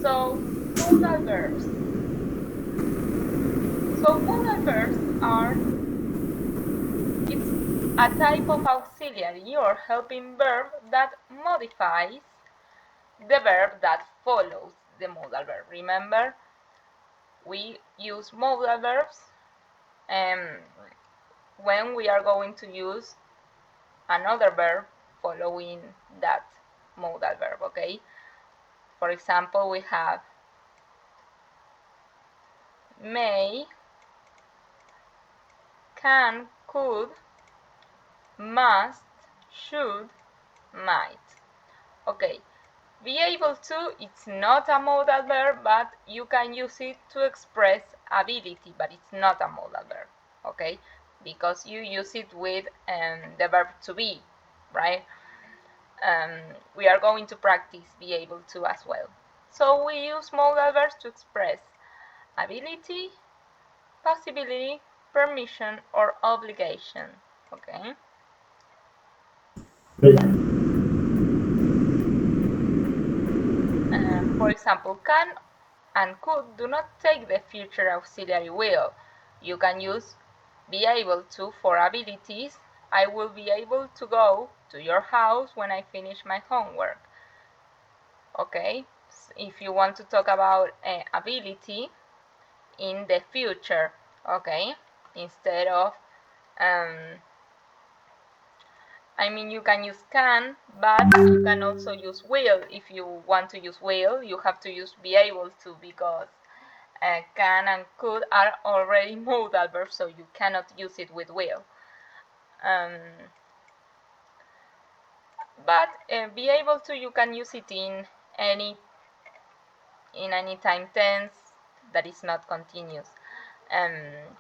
So, modal verbs. So, modal verbs are it's a type of auxiliary or helping verb that modifies the verb that follows the modal verb. Remember, we use modal verbs when we are going to use another verb following that modal verb, okay? For example, we have may, can, could, must, should, might. Okay, be able to, it's not a modal verb, but you can use it to express ability, but it's not a modal verb, okay? Because you use it with the verb to be, right? We are going to practice be able to as well. So we use modal verbs to express ability, possibility, permission, or obligation, okay? For example, can and could do not take the future auxiliary will. You can use be able to for abilities. I will be able to go to your house when I finish my homework. Okay, if you want to talk about ability in the future, okay, instead of I mean, you can use can, but you can also use will. If you want to use will, you have to use be able to, because can and could are already modal verbs, so you cannot use it with will. But be able to, you can use it in any time tense that is not continuous.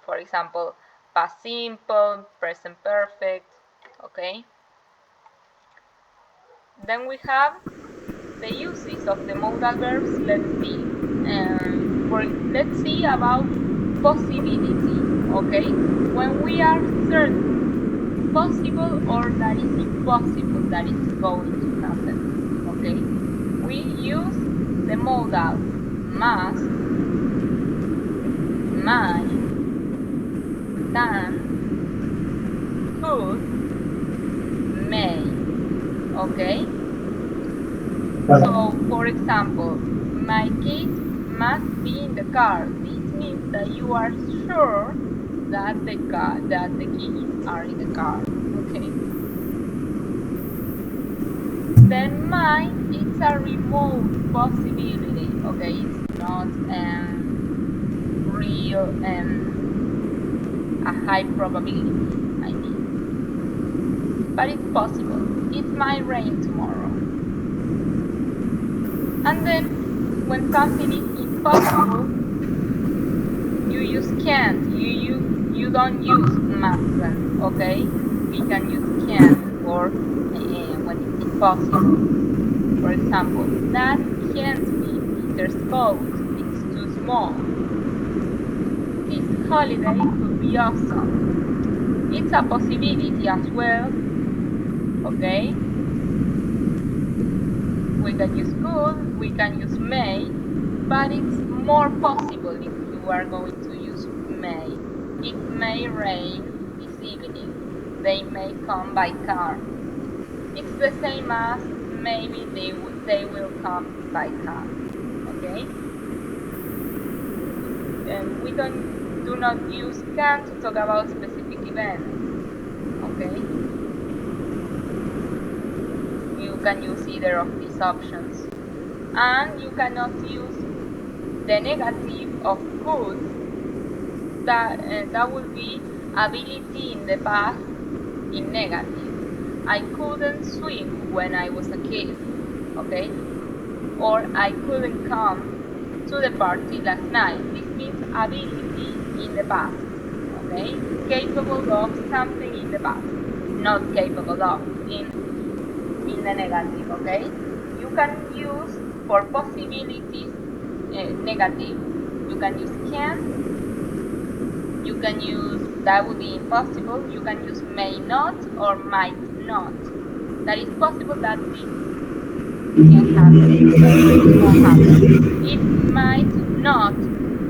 For example, past simple, present perfect, okay? Then we have the uses of the modal verbs. Let's see about possibility, okay? When we are certain, possible or that is impossible that is going to happen, okay? We use the modal must, might, can, could, may, okay? So, for example, my keys must be in the car. This means that you are sure that the keys are in the car. Okay. Then might, it's a remote possibility. Okay, it's not real a high probability. I mean, but it's possible. It might rain tomorrow. And then, when something is impossible, you use can't. You don't use mustn't. Okay, we can use can't for when it's impossible. For example, that can't be Peter's coat. It's too small. This holiday could be awesome. It's a possibility as well. Okay. We can use could, we can use may, but it's more possible if you are going to use may. It may rain this evening. They may come by car. It's the same as maybe they will come by car. Okay? And we do not use can to talk about specific events. Okay? You can use either of these options. And you cannot use the negative of could. That would be ability in the past in negative. I couldn't swim when I was a kid, okay? Or I couldn't come to the party last night. This means ability in the past, okay? Capable of something in the past, not capable of in the negative, okay? You can use for possibilities negative. You can use can. You can use that would be impossible. You can use may not or might not. That is possible that this can happen. It won't happen. It might not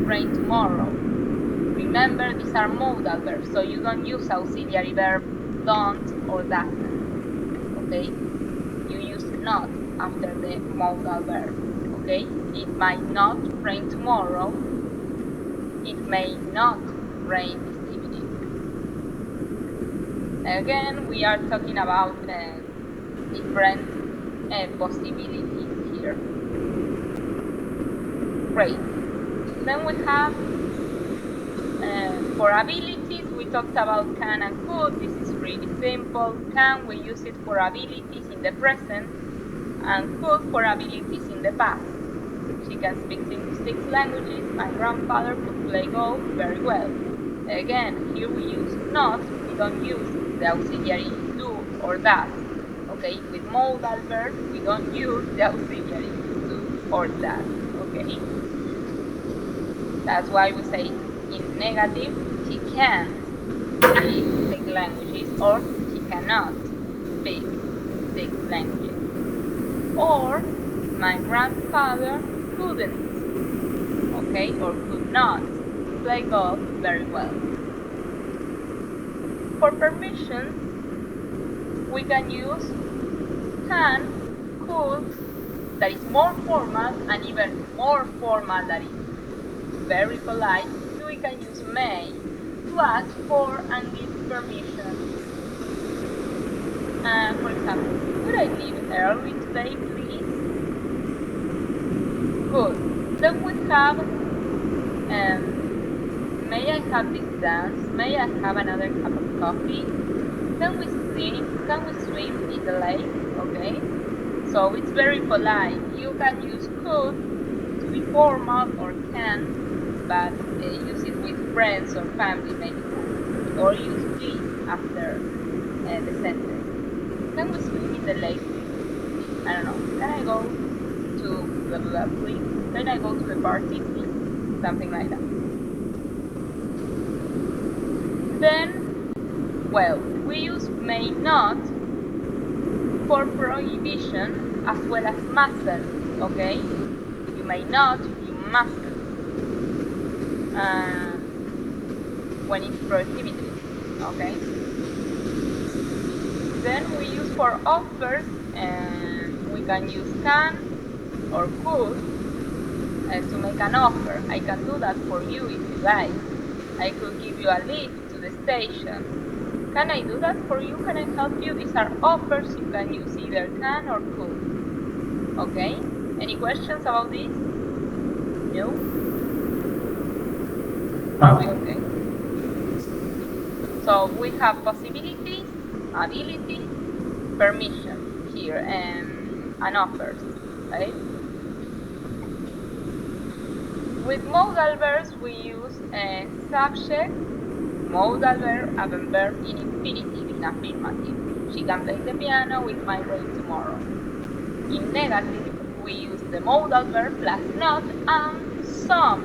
rain tomorrow. Remember, these are modal verbs, so you don't use auxiliary verb don't or doesn't. Okay? You use not after the modal verb. Okay? It might not rain tomorrow. It may not rain this evening. Again, we are talking about different possibilities here. Great. Then we have for abilities, we talked about can and could. This is really simple. Can, we use it for abilities in the present, and could for abilities in the past. She can speak 6 languages. My grandfather could play golf very well. Again, here we use not. We don't use the auxiliary do or does. Okay, with modal verbs, we don't use the auxiliary do or does. Okay, that's why we say in negative, she can speak 6 languages, or she cannot speak 6 languages. Or my grandfather couldn't, okay, or could not play golf very well. For permission, we can use can, could, that is more formal, and even more formal, that is very polite. We can use may to ask for and give permission. For example, could I leave early today, please? Good. Then we have may I have this dance? May I have another cup of coffee? Can we swim in the lake? Okay. So it's very polite. You can use could to be formal, or can, but use it with friends or family maybe, or use please after the sentence. Can we swim in the lake? I don't know. Can I go to blah blah blah, please? Can I go to the party, please? Something like that. Then, well, we use may not for prohibition as well as mustn't. Okay, you may not, you mustn't. When it's prohibited, okay? Then we use for offers, and we can use can or could to make an offer. I can do that for you if you like. I could give you a lift to the station. Can I do that for you? Can I help you? These are offers. You can use either can or could. Okay? Any questions about this? No? Are we okay? So we have possibilities, ability, permission here, and offers, right? With modal verbs, we use a subject, modal verb, and verb in infinitive, in affirmative. She can play the piano with my rain tomorrow. In negative, we use the modal verb plus not and some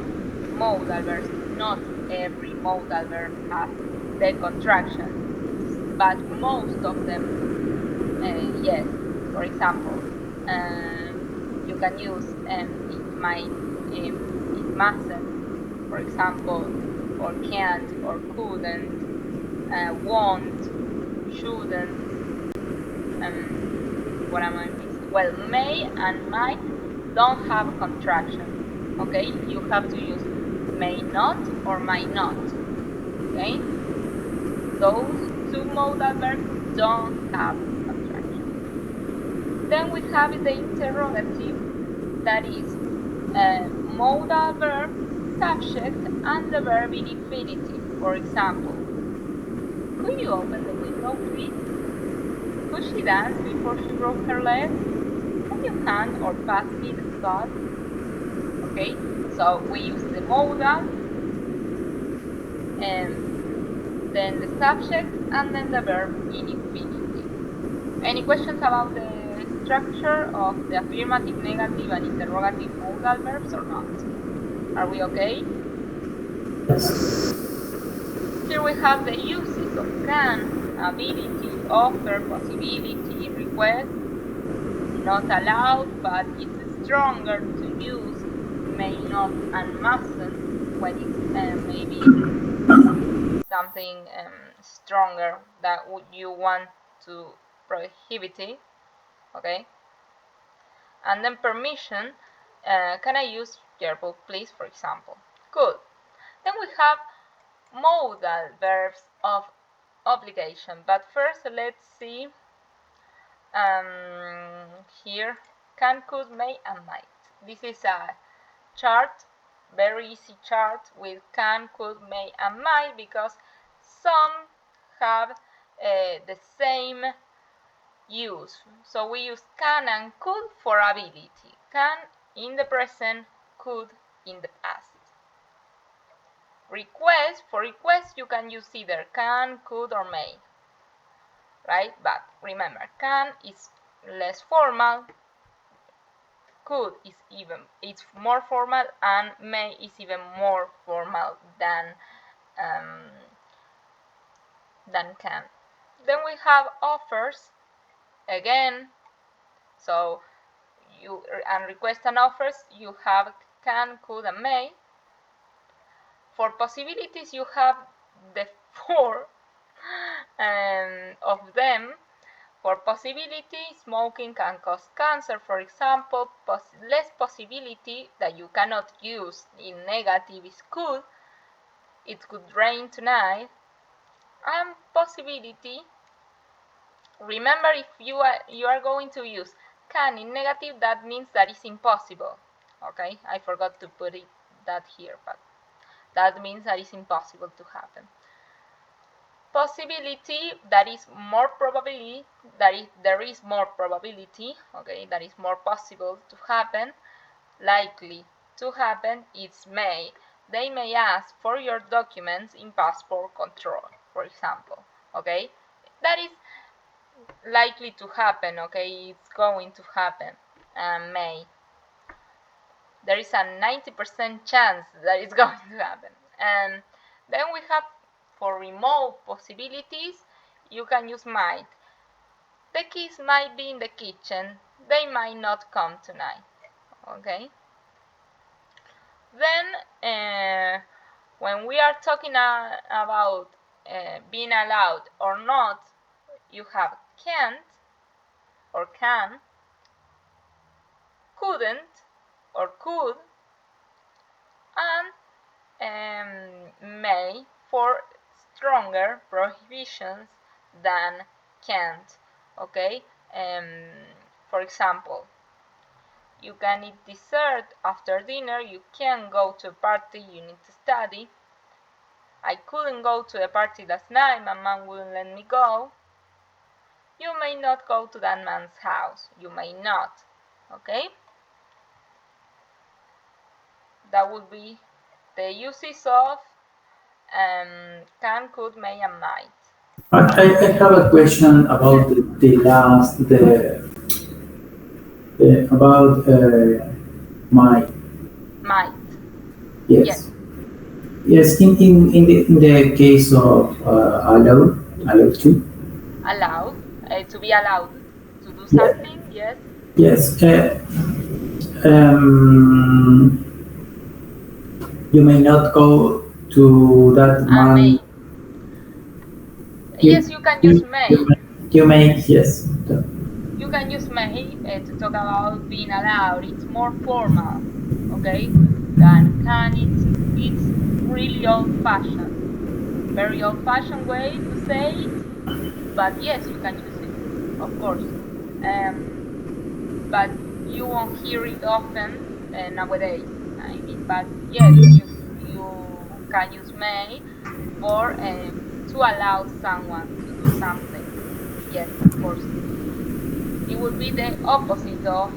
modal verbs. Not every modal verb has the contraction, but most of them, yes. For example, you can use it might, it mustn't, for example, or can't, or couldn't, won't, shouldn't, what am I missing? Well, may and might don't have a contraction, okay? You have to use may not or might not, okay? Those two modal verbs don't have contraction. Then we have the interrogative, that is modal verb, subject, and the verb in infinitive. For example, could you open the window, please? Could she dance before she broke her leg? Can you hand or pass me the sauce? Okay, so we use the modal, and then the subject, and then the verb in infinitive. Any questions about the structure of the affirmative, negative, and interrogative modal verbs or not? Are we okay? Yes. Here we have the uses of can, ability, offer, possibility, request. not allowed, but it's stronger to use, may not and mustn't, when it's maybe something stronger that you want to prohibit it, okay? And then permission, can I use yearbook please, for example. Good. Then we have modal verbs of obligation, but first let's see here, can, could, may, and might. This is a chart, very easy chart with can, could, may, and might, because some have the same use. So we use can and could for ability. Can in the present, could in the past. Request, for request you can use either can, could, or may, right? But remember, can is less formal, could is it's more formal, and may is even more formal than can. Then we have offers again. So you and request and offers, you have can, could, and may. For possibilities, you have the 4 of them. For possibility, smoking can cause cancer, for example. Less possibility that you cannot use in negative is could. It could rain tonight. And possibility, remember, if you are going to use can in negative, that means that it's impossible. Okay, I forgot to put that here, but that means that it's impossible to happen. Possibility, that is more probability, there is more probability, okay, that is more possible to happen. Likely to happen, it's may. They may ask for your documents in passport control, for example, okay. That is likely to happen, okay, it's going to happen. May, there is a 90% chance that it's going to happen. And then we have, for remote possibilities, you can use might. The kids might be in the kitchen, they might not come tonight, okay. Then when we are talking about being allowed or not, you have can't or can, couldn't or could, and may for stronger prohibitions than can't, okay. For example, you can eat dessert after dinner, you can't go to a party, you need to study. I couldn't go to a party last night, my mom wouldn't let me go. You may not go to that man's house, you may not, okay. That would be the uses of can, could, may, and might. I have a question about the last, about my. Might. Yes. Yes, in the case of allowed to. Allowed, to be allowed to do something, yes. Yes. You may not go to that man. May. Yes, you can use may. You may, yes. You can use may to talk about being allowed. It's more formal, okay, than can. It's really old-fashioned, very old-fashioned way to say it. But yes, you can use it, of course. But you won't hear it often nowadays. I mean, but yes, you can use may for to allow someone to do something. Yes, of course. It would be the opposite of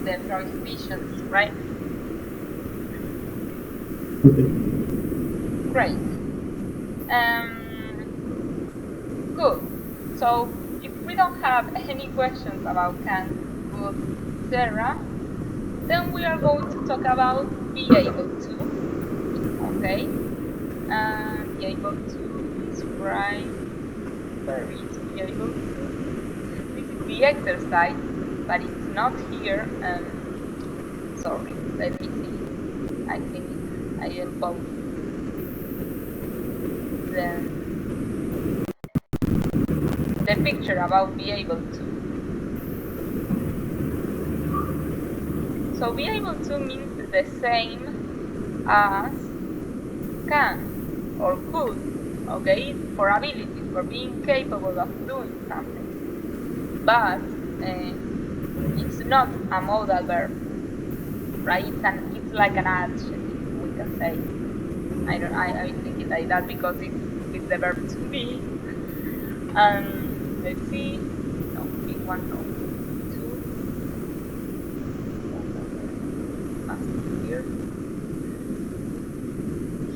the prohibitions, right? Great. Good. So if we don't have any questions about can, could, etc., then we are going to talk about be able to. Okay. Be able to is right. Where is be able to? the exercise, but it's not here. Sorry, let me see. I think I am both. The picture about be able to. So be able to means the same as can or could, okay, for ability, for being capable of doing something. But it's not a modal verb, right? It's like an adjective, we can say. I think it like that because it's the verb to be. Let's see. No, big one, no. Two. Must be here.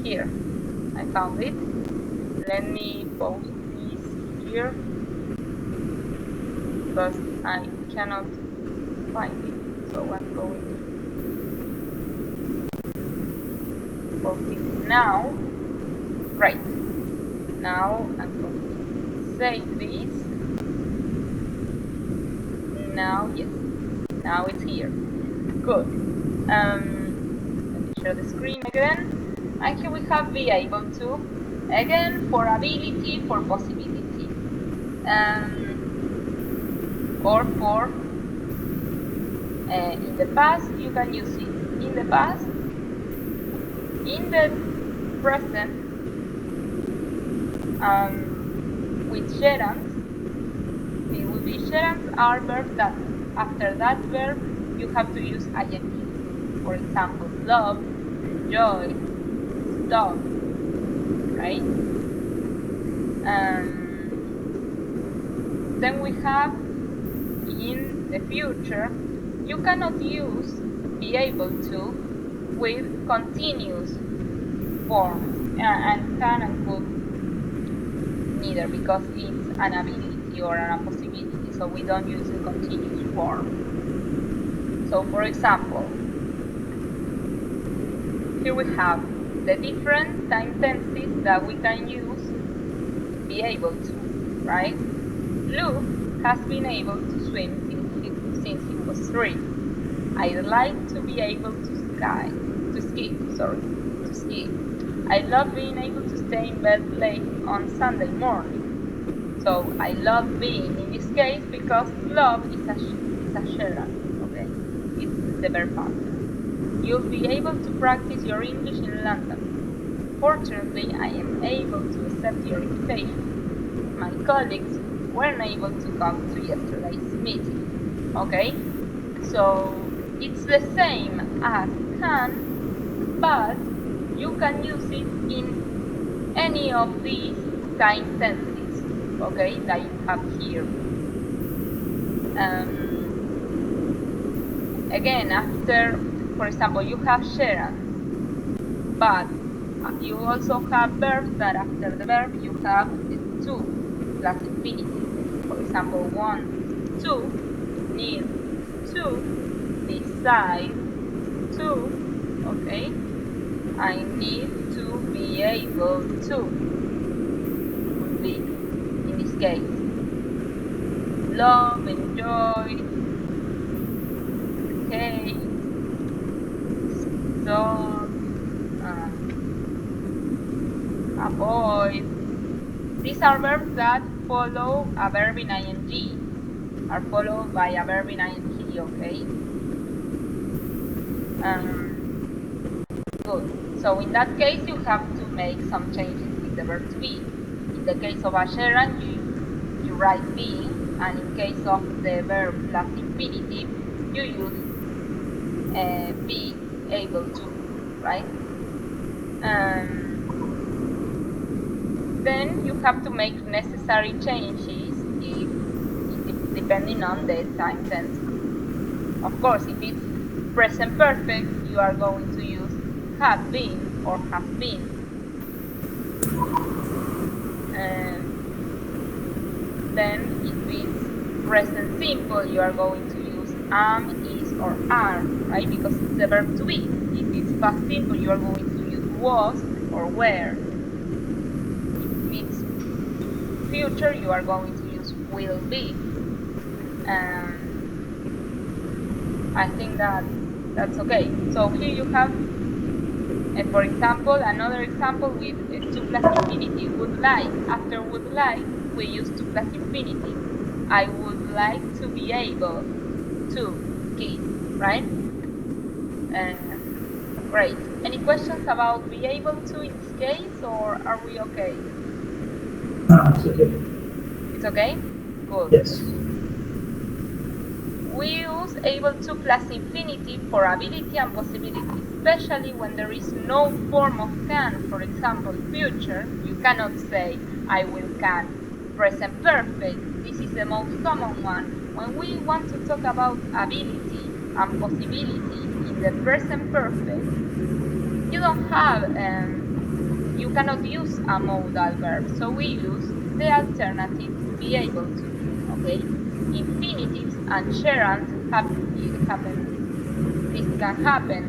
Here. I found it. Let me post this here because I cannot find it. So I'm going to post it now. Great. Now I'm going to save this. Now, yes. Now it's here. Good. Let me share the screen again. And here we have be able to. Again, for ability, for possibility. Or for in the past, you can use it in the past, in the present, with gerunds. It will be gerunds are verbs that after that verb you have to use ing. For example, love, enjoy, stop, right? Then we have in the future, you cannot use be able to with continuous forms and can and could neither because it's an ability or a possibility, so we don't use the continuous form. So for example, here we have the different time tenses that we can use be able to, right? Luke has been able to swim since he was 3. I'd like to be able to ski. I love being able to stay in bed late on Sunday morning. So I love being in this case because love is a gerund, okay? It's the verb pattern. You'll be able to practice your English in London. Fortunately, I am able to accept your invitation. My colleagues weren't able to come to yesterday's meeting. Okay? So it's the same as can, but you can use it in any of these time tenses, okay, that you have here. Again, after, for example, you have gerunds, but you also have verbs that after the verb you have to plus infinitive. For example, want to, need to, decide to, okay? I need to be able to be in this case. Love, enjoy, okay, stop, avoid. These are verbs that follow a verb in ing, are followed by a verb in ing, okay? Good. So in that case, you have to make some changes with the verb to be. In the case of a gerund, you write being, and in case of the verb plus infinitive, you use be able to, right? Then you have to make necessary changes depending on the time tense. Of course, if it's present perfect, you are going to use have been or have been. Then if it's present simple, you are going to use am, is, or are, right? Because it's the verb to be. If it's past simple, you are going to use was or were. If it's future, you are going to use will be. I think that's okay. So here you have, for example, another example with 2 plus infinity. Would like. After would like, we use 2 plus infinity. I would like to be able to kiss, right? Great. Any questions about be able to in this case, or are we okay? It's okay. It's okay? Good. Yes. We use able to plus infinity for ability and possibility, especially when there is no form of can. For example, future, you cannot say I will can. Present perfect, this is the most common one. When we want to talk about ability and possibility in the present perfect, you don't have, you cannot use a modal verb, so we use the alternative be able to, okay? Infinitives and gerunds happen. This can happen.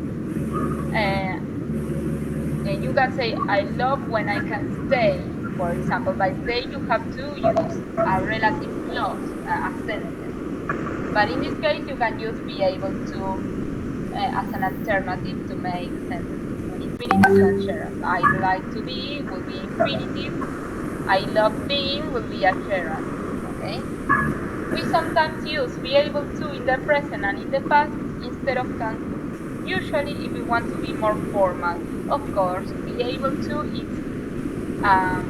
And you can say, I love when I can stay. For example, by stay you have to use a relative clause, a sentence. But in this case, you can use be able to as an alternative to make sentences. Infinitives and gerunds. I'd like to be will be infinitive. I love being will be a gerund. Okay? We sometimes use be able to in the present and in the past instead of can. Usually if we want to be more formal. Of course, be able to is a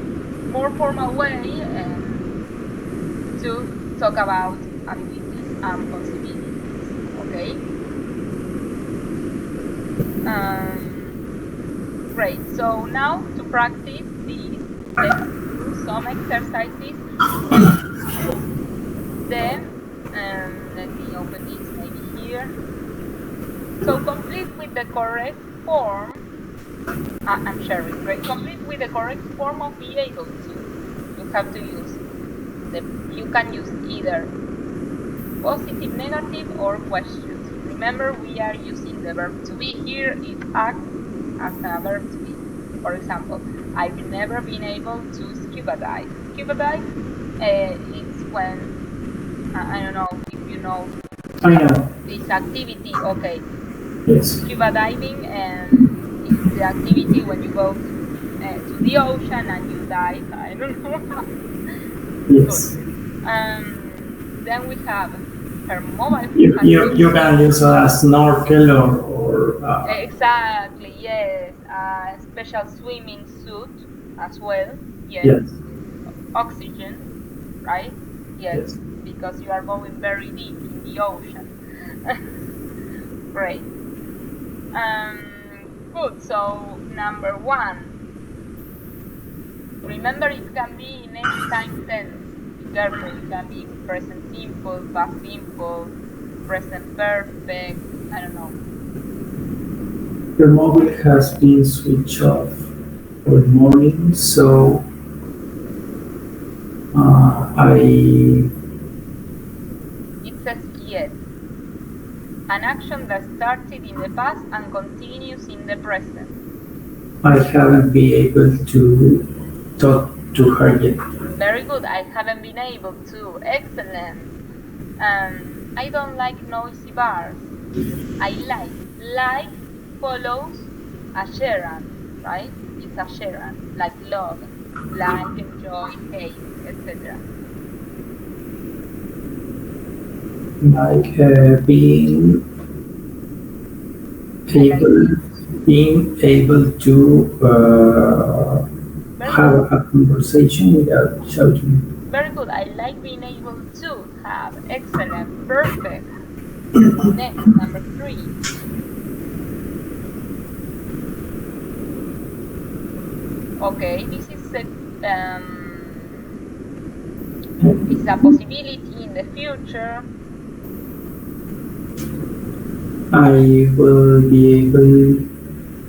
more formal way to talk about abilities and possibilities. Okay? Great. So now to practice this, let's do some exercises. Then, let me open this maybe here. So complete with the correct form. I'm sharing, right? Complete with the correct form of be able to. You have to use you can use either positive, negative, or questions. Remember, we are using the verb to be here. It acts as a verb to be. For example, I've never been able to scuba dive. Scuba dive, it's when, I don't know if you know. I know. This activity, okay. Yes. Scuba diving is the activity when you go to the ocean and you dive. I don't know. Yes. Then we have her mobile. You can use a snorkel or exactly, yes. A special swimming suit as well. Yes. Yes. Oxygen, right? Yes. Yes. Because you are going very deep in the ocean. Great. Good. So number 1. Remember, it can be in any time tense. Be careful. It can be present simple, past simple, present perfect. I don't know. Your mobile has been switched off for the morning, so It says yes. An action that started in the past and continues in the present. I haven't been able to talk to her yet. Very good. I haven't been able to. Excellent. I don't like noisy bars. I like follows a gerund, right? It's a gerund, like love, like, enjoy, hate, etc. Like being able to have a conversation without shouting. Very good. I like being able to have. Excellent. Perfect. Next, number 3. Okay, this is a possibility in the future. I will be able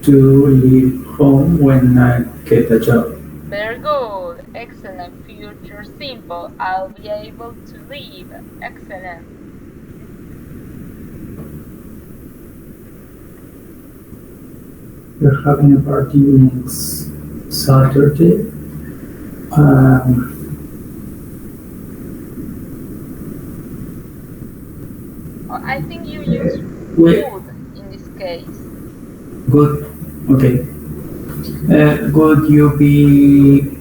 to leave home when I get a job. Very good. Excellent. Future simple. I'll be able to leave. Excellent. We're having a party next Saturday. I think you use Wait. would in this case. Good. Okay. Would you be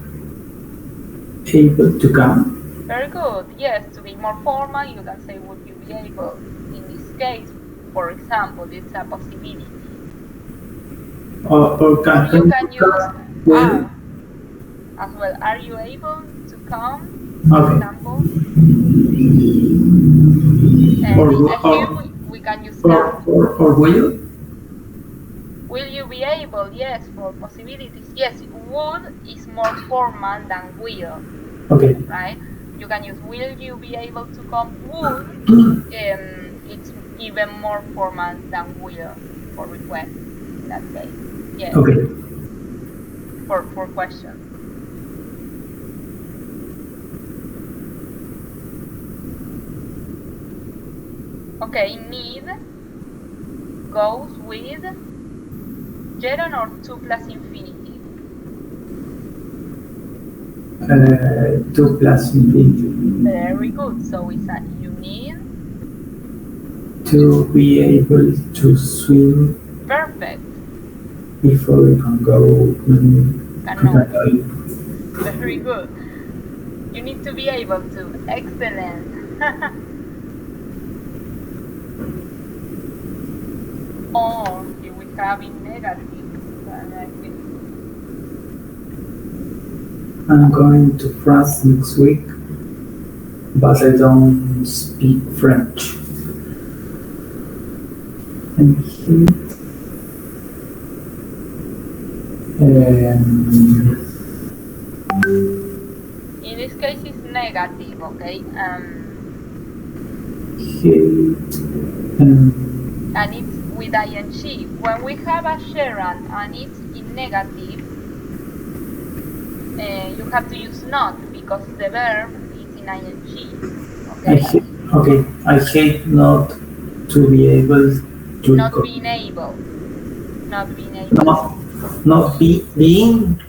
able to come? Very good. Yes, to be more formal, you can say would you be able. In this case, for example, it's a possibility. Or can Or you can use Well, are as well. Are you able to come? For okay. example. Or, Here or, we can use can. or will? Will you be able? Yes, for possibilities. Yes, would is more formal than will. Okay. Right? You can use will you be able to come? Would it's even more formal than will for request in that case. Yes. Okay. For questions. Okay, need goes with gerund or to plus infinitive. 2 plus infinitive. Very good. So it's a you need to be able to swim perfect. before you can go Cannot. Very good. You need to be able to. Excellent. Or here we have in negative. I'm going to France next week, but I don't speak French. And here, in this case, it's negative, okay? And it's with ing. When we have a gerund and it's in negative, you have to use not because the verb is in ing. Okay? I hate not to be able to. Not being able. Not being able. Not being with ing.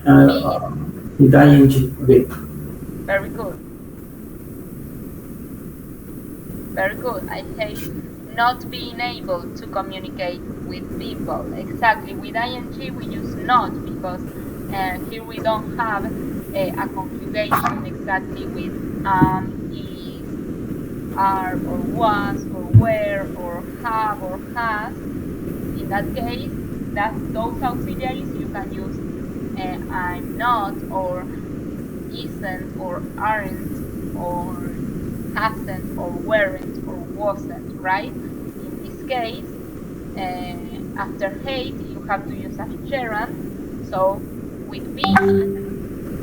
Okay. Very good. Very good. I hate not being able to communicate with people. Exactly. With ing we use not because here we don't have a conjugation exactly with is, are, or was, or were, or have, or has. In that case, those auxiliaries you can use I'm not, or isn't, or aren't, or hasn't, or weren't, or wasn't, right? In this case, after hate, you have to use a gerund. So with being,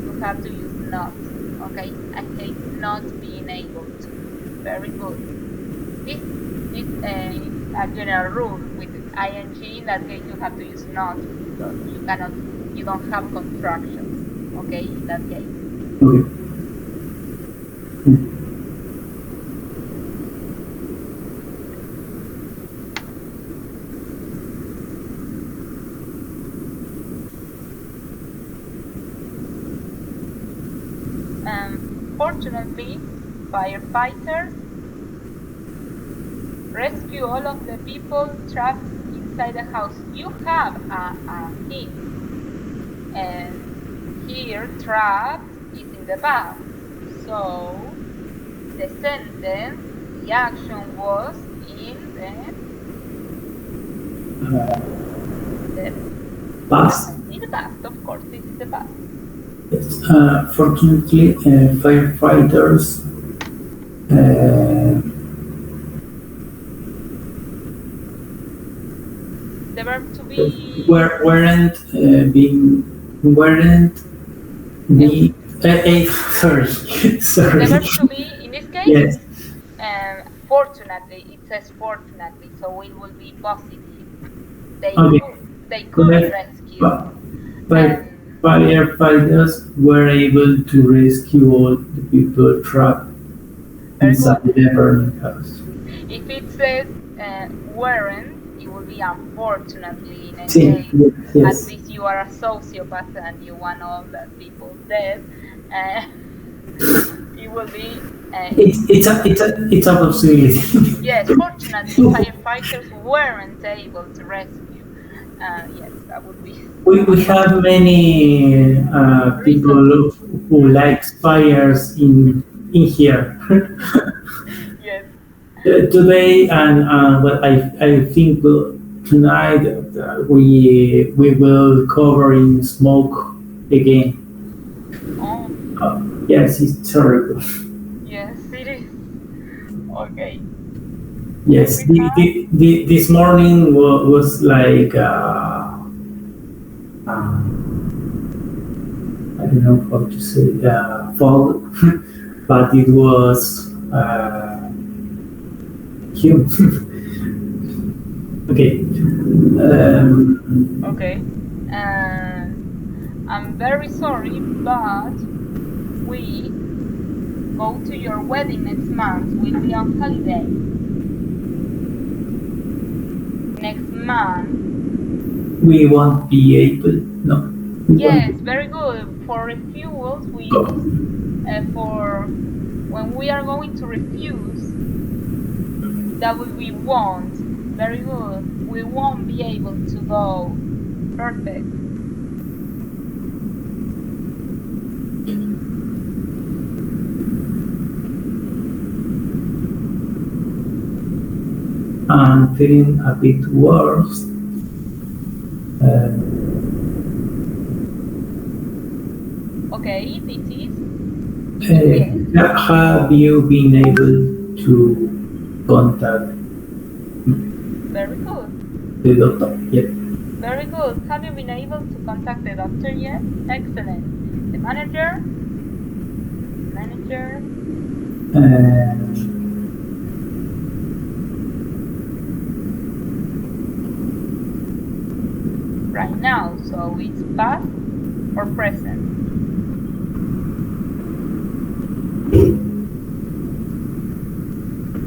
you have to use not. Okay, I hate not being able to. Very good. This is a general rule. With ing, in that case, you have to use not because you don't have constructions. Okay, in that case. Okay. Fortunately, firefighters rescue all of the people trapped inside the house. You have a hint, and here trapped is in the past. So the sentence, the action was in the Past. In the past, of course, this is the past. Yes. Fortunately, firefighters the verb to be weren't sorry. The verb to be in this case. Yes. Fortunately, it says fortunately, so it will be positive. They could rescue. Firefighters were able to rescue all the people trapped inside the burning house. If it says weren't, it will be unfortunately in a case. Yes. At least you are a sociopath and you want all the people dead. It will be It's a possibility. Yes, fortunately, firefighters weren't able to rescue. Yes, that would be We have many reason. people who like fires in here. Yes. Today and well, I think tonight we will cover in smoke again. Oh, Yes, it's terrible. yes, it is. Okay. Then Yes, we have. this morning was like I don't know how to say fall, but it was huge. Okay. Okay. I'm very sorry, but we go to your wedding next month. We'll be on holiday. Next month. We won't be able. No. We won't Yes, be. very good. For refuels, we use Oh, for when we are going to refuse, that will be won't. Very good. We won't be able to go. Perfect. I'm feeling a bit worse. Okay, this is yes. Have you been able to contact Very good. the doctor yet? Very good. Have you been able to contact the doctor yet? Excellent. The manager? Manager? Uh, Right now. So it's past or present?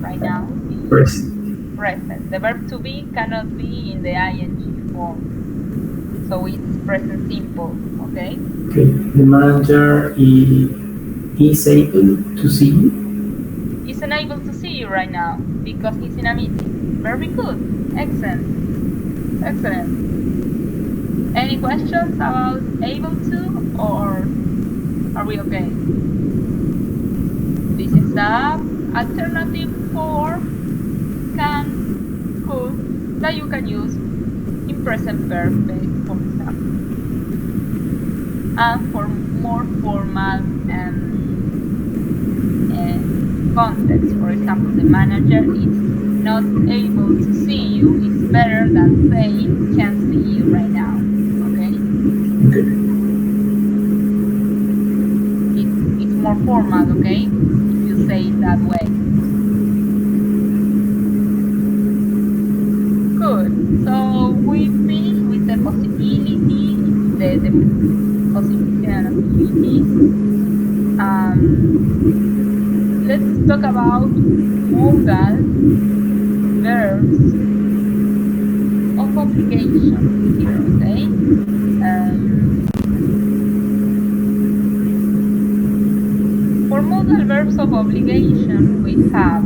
Right now is present. present. The verb to be cannot be in the ing form. So it's present simple. Okay? Okay. The manager is able to see you. He's unable to see you right now because he's in a meeting. Very good. Excellent. Excellent. Any questions about able to, or are we okay? This is the alternative for can, could, that you can use in present perfect, for example. And for more formal context, for example, the manager is not able to see you, it's better than saying can't see you right now. Okay? Okay. It's more formal, okay? If you say it that way. Good. So we finish with the possibility, the possibility and abilities. Let's talk about modal verbs of obligation here, okay? For modal verbs of obligation, we have.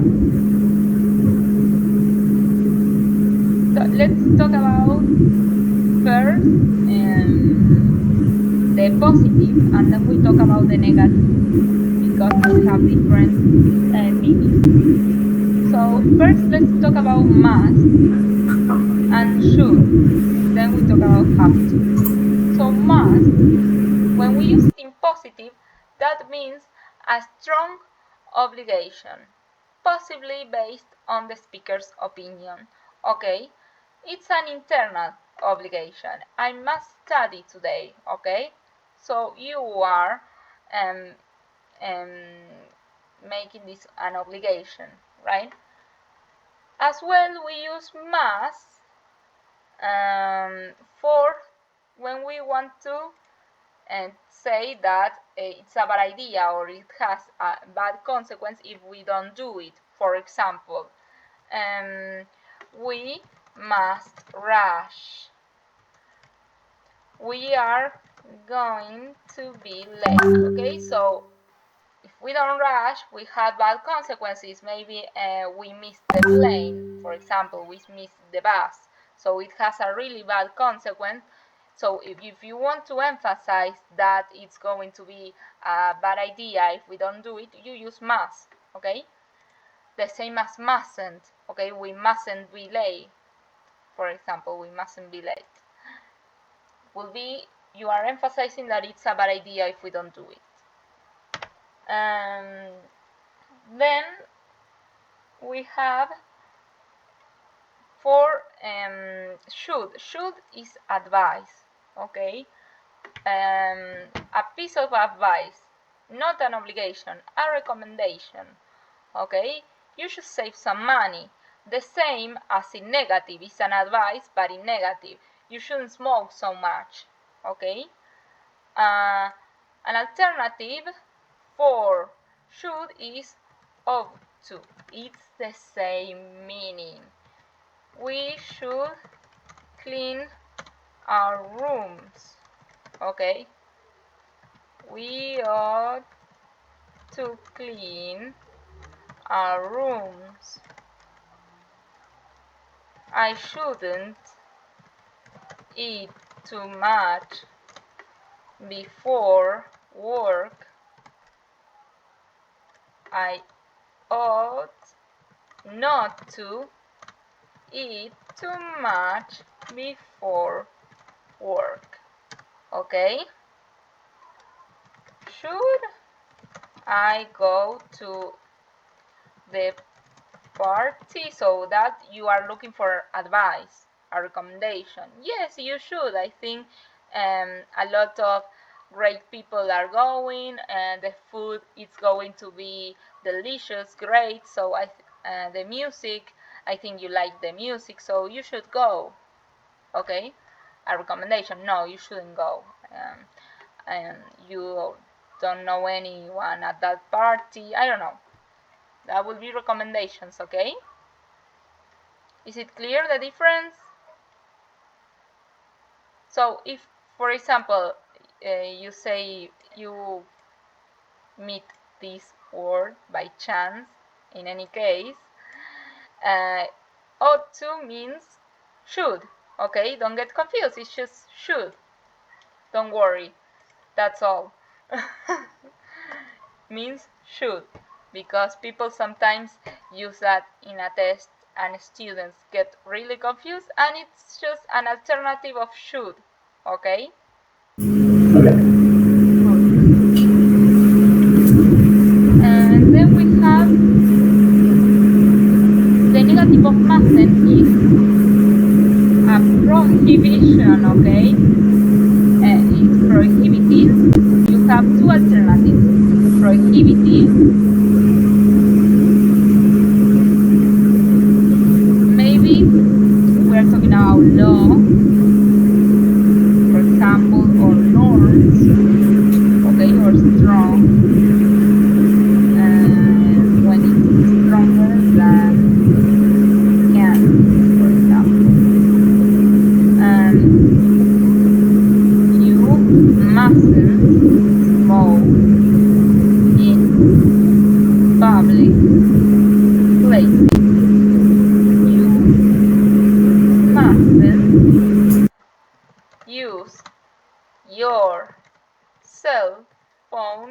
So let's talk about first the positive, and then we talk about the negative because they have different meanings. So first, let's talk about must and should. Then we talk about have to. So must, when we use it in positive, that means a strong obligation, possibly based on the speaker's opinion. Okay, it's an internal obligation. I must study today. Okay, so you are making this an obligation, right? As well, we use must for when we want to say that it's a bad idea or it has a bad consequence if we don't do it. For example, we must rush. We are going to be late. Okay, so if we don't rush, we have bad consequences. Maybe we miss the plane, for example, we miss the bus. So it has a really bad consequence. So if you want to emphasize that it's going to be a bad idea if we don't do it, you use must, okay? The same as mustn't, okay? We mustn't be late. For example, we mustn't be late. Will be, you are emphasizing that it's a bad idea if we don't do it. Then we have for should. Should is advice, okay? A piece of advice, not an obligation, a recommendation, okay? You should save some money. The same as in negative, is an advice, but in negative. You shouldn't smoke so much, okay? An alternative for should is ought to. It's the same meaning. We should clean our rooms, okay? We ought to clean our rooms. I shouldn't eat too much before work. I ought not to eat too much before work, okay? Should I go to the party? So that you are looking for advice, a recommendation. Yes, you should. I think a lot of great people are going, and the food is going to be delicious, great. So the music, I think you like the music, so you should go, okay? A recommendation, no, you shouldn't go. And you don't know anyone at that party, I don't know. That will be recommendations, okay? Is it clear the difference? So if, for example, you say you meet this word by chance, in any case, ought to means should, okay? Don't get confused, it's just should. Don't worry, that's all. Means should, because people sometimes use that in a test and students get really confused, and it's just an alternative of should, okay? Okay. And then we have the negative of mustn't is a prohibition, okay? It's prohibitive. You have two alternatives. Prohibitive, maybe we're talking about law, for example, or norms, okay, or strong, when it's stronger than can, for example. You mustn't smoke in public places. You mustn't use your cell phone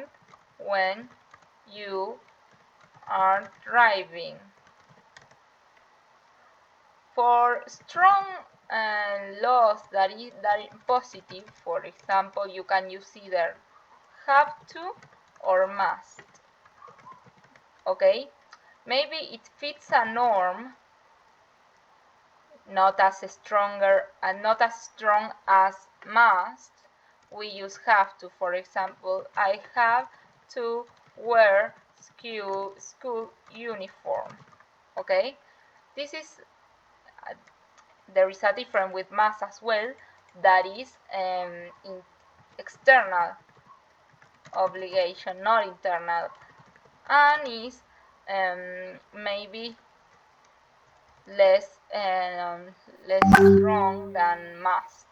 when you are driving. For strong laws that are positive, for example, you can use either have to or must, okay? Maybe it fits a norm, not as stronger and not as strong as must. We use have to. For example, I have to wear school uniform, okay? This is there is a difference with must as well, that is in external obligation, not internal, and is maybe less strong than must.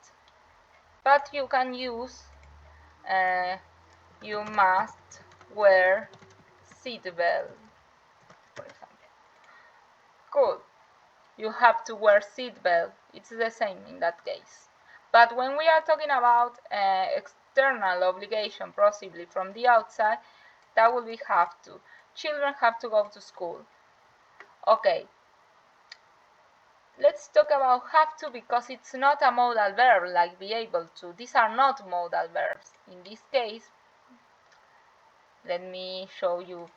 But you can use you must wear seatbelt, for example. Good. You have to wear seatbelt. It's the same in that case. But when we are talking about external obligation, possibly from the outside, that will be have to. Children have to go to school. Okay. Let's talk about have to, because it's not a modal verb like be able to. These are not modal verbs. In this case, let me show you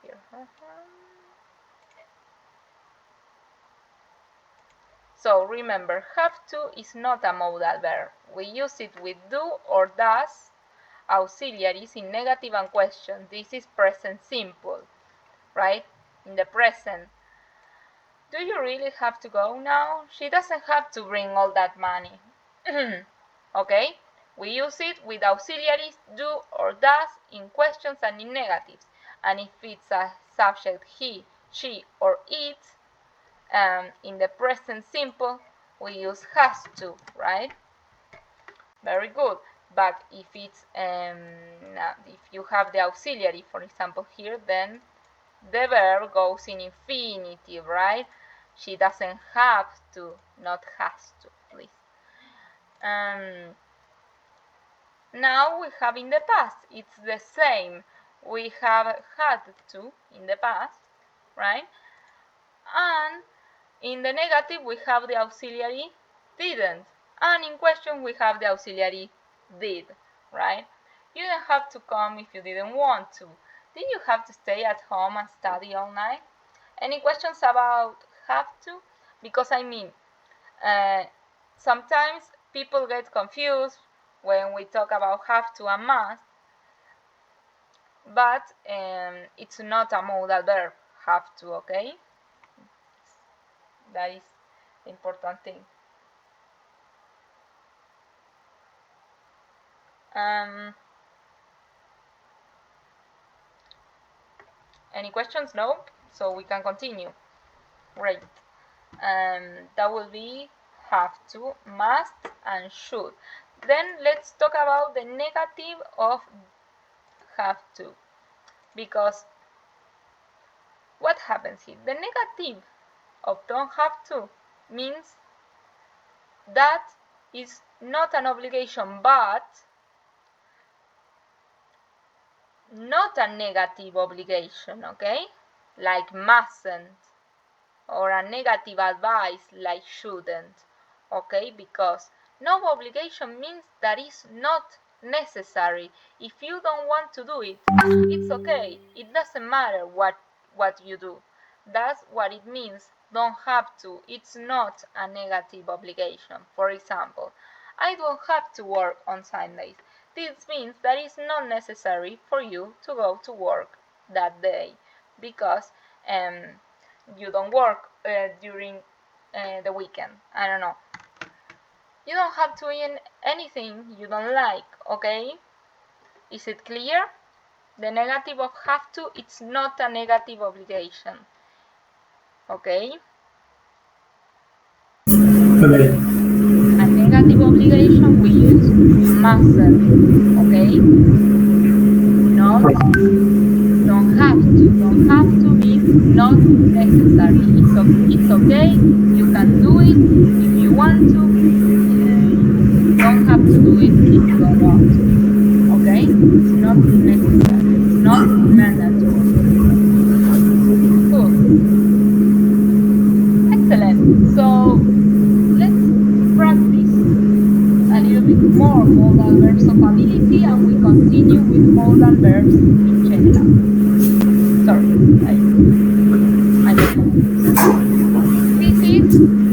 here. So remember, have to is not a modal verb. We use it with do or does auxiliaries in negative and question. This is present simple, right? In the present. Do you really have to go now? She doesn't have to bring all that money. Okay? We use it with auxiliaries do or does in questions and in negatives. And if it's a subject he, she, or it, in the present simple, we use has to, right? Very good. But if it's if you have the auxiliary, for example, here, then the verb goes in infinitive, right? She doesn't have to, not has to, please. Now we have in the past. It's the same. We have had to in the past, right? And in the negative, we have the auxiliary didn't. And in question, we have the auxiliary did, right? You didn't have to come if you didn't want to. Did you have to stay at home and study all night? Any questions about have to? Because I mean, sometimes people get confused when we talk about have to and must, but it's not a modal verb, have to, okay? That is the important thing. Any questions? No? So we can continue. Great. That will be have to, must, and should. Then let's talk about the negative of have to. Because what happens here? The negative of don't have to means that is not an obligation, but not a negative obligation, okay? Like mustn't, or a negative advice like shouldn't, okay? Because no obligation means that is not necessary. If you don't want to do it, it's okay. It doesn't matter what you do. That's what it means. Don't have to. It's not a negative obligation. For example, I don't have to work on Sundays. This means that it's not necessary for you to go to work that day because you don't work during the weekend. I don't know. You don't have to eat anything you don't like, okay? Is it clear? The negative of have to, it's not a negative obligation. Okay? Okay. A negative obligation we use mustn't, okay? Not don't have to. Don't have to means not necessary. It's okay. You can do it if you want to. You don't have to do it if you don't want to. Okay? It's not necessary. It's not mandatory. Cool. Excellent. So let's practice a little bit more modal verbs of ability, and we continue with modal verbs in general. Sorry, I This is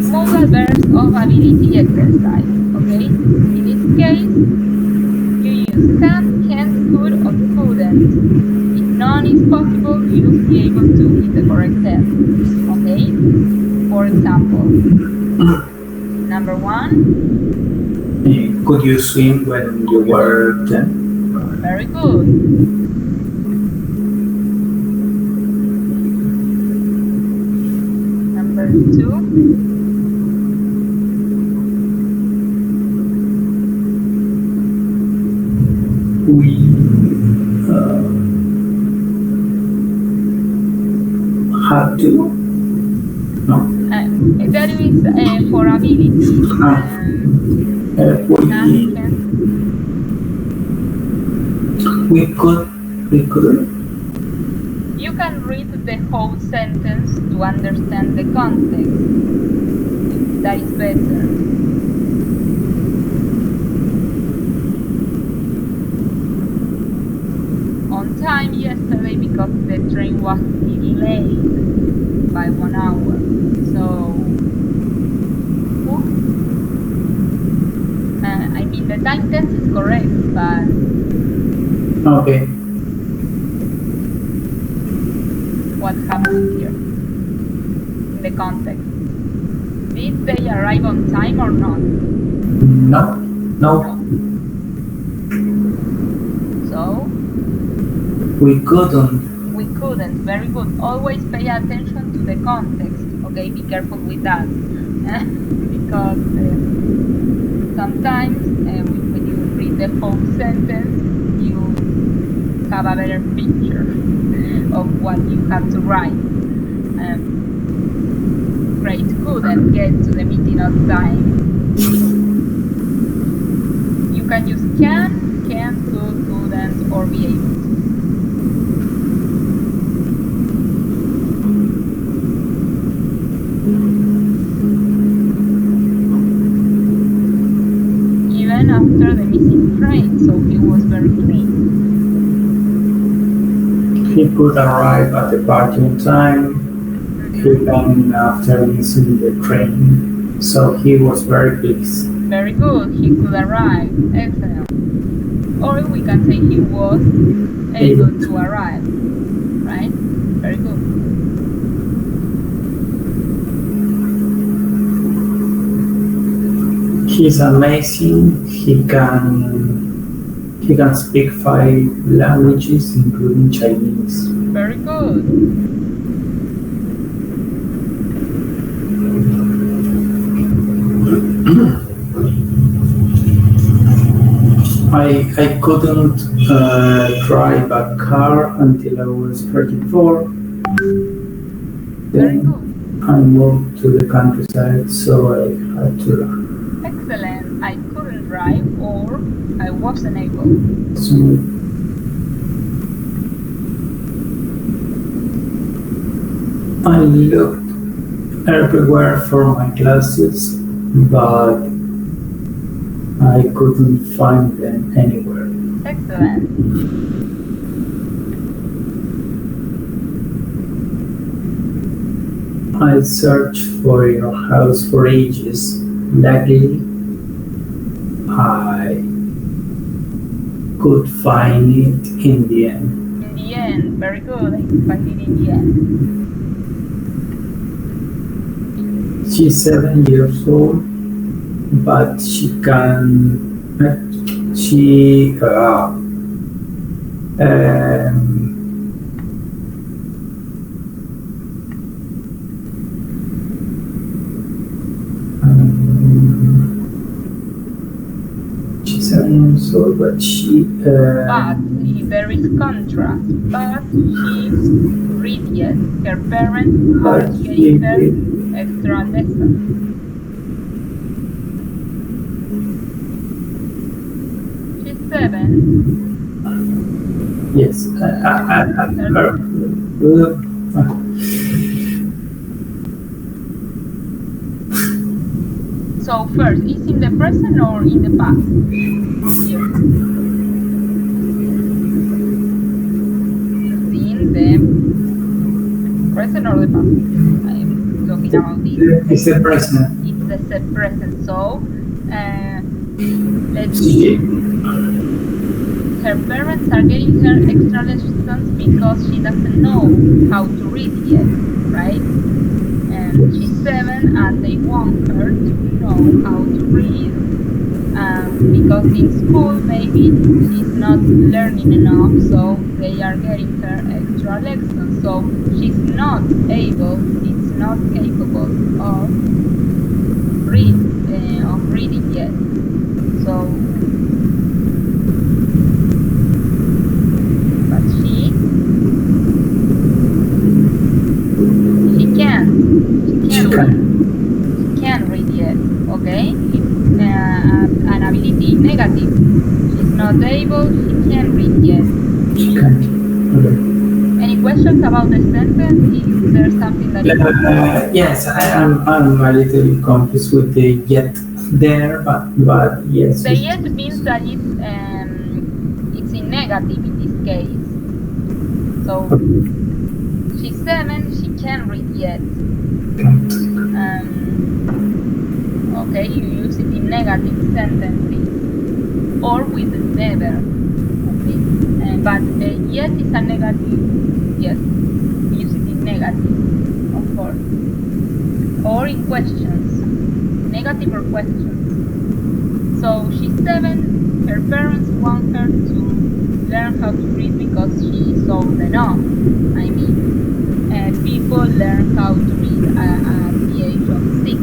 modal verbs of ability exercise, okay? In this case, you use can, can't, could, or couldn't. If none is possible, use be able to in the correct tense, okay? For example, number 1. Could you swim when you were 10? Very good. Number 2. two? No. That is for abilities. We could. You can read the whole sentence to understand the context. That is better. On time yesterday because the train was delayed by 1 hour. So, I mean the time tense is correct, but okay. What happened here in the context? Did they arrive on time or not? No. So? We couldn't. Very good. Always pay attention to the context. Okay, be careful with that. Because sometimes when you read the whole sentence, you have a better picture of what you have to write. Great, couldn't get to the meeting on time. You can use can, could, couldn't, or be able to. Even after the missing train, so he was very pleased. He could arrive at the party on time. Even after missing the train, so he was very pleased. Very good, he could arrive. Excellent. Or we can say he was able to arrive. Right? Very good. He's amazing. He can speak 5 languages, including Chinese. Very good. I couldn't drive a car until I was 34. Very good. I moved to the countryside, so I had to learn. Excellent. I couldn't drive or I wasn't able. So, I looked everywhere for my glasses, but I couldn't find them anywhere. Excellent. I searched for your house for ages. Luckily, I could find it in the end. In the end, very good. I could find it in the end. She's 7 years old, but she can. She she's 7 years old, but she. But there is contrast. But she's read yet. Her parents gave her extra lessons. She's 7. Yes. So first, is in the present or in the past? Here. In the present or the past? I'm talking about this. It's the present. It's the present. So, let's see. Her parents are getting her extra lessons because she doesn't know how to read yet, right? And she's 7 and they want her to know how to read because in school maybe she's not learning enough, so they are getting her extra lessons. So she's not able, it's not capable of reading yet. So in negative. She's not able, she can't read yet. She can't. Okay. Any questions about the sentence? Is there something that Yes, I'm a little confused with the yet there, but yes. the yet means that it's in negative in this case. So she's 7, she can't read yet. Okay, you use it in negative sentences or with never. Okay, but yet is a negative. Yes, use it in negative, of course, or in questions, negative or questions. So she's 7. Her parents want her to learn how to read because she is old enough. I mean, people learn how to read at the age of 6,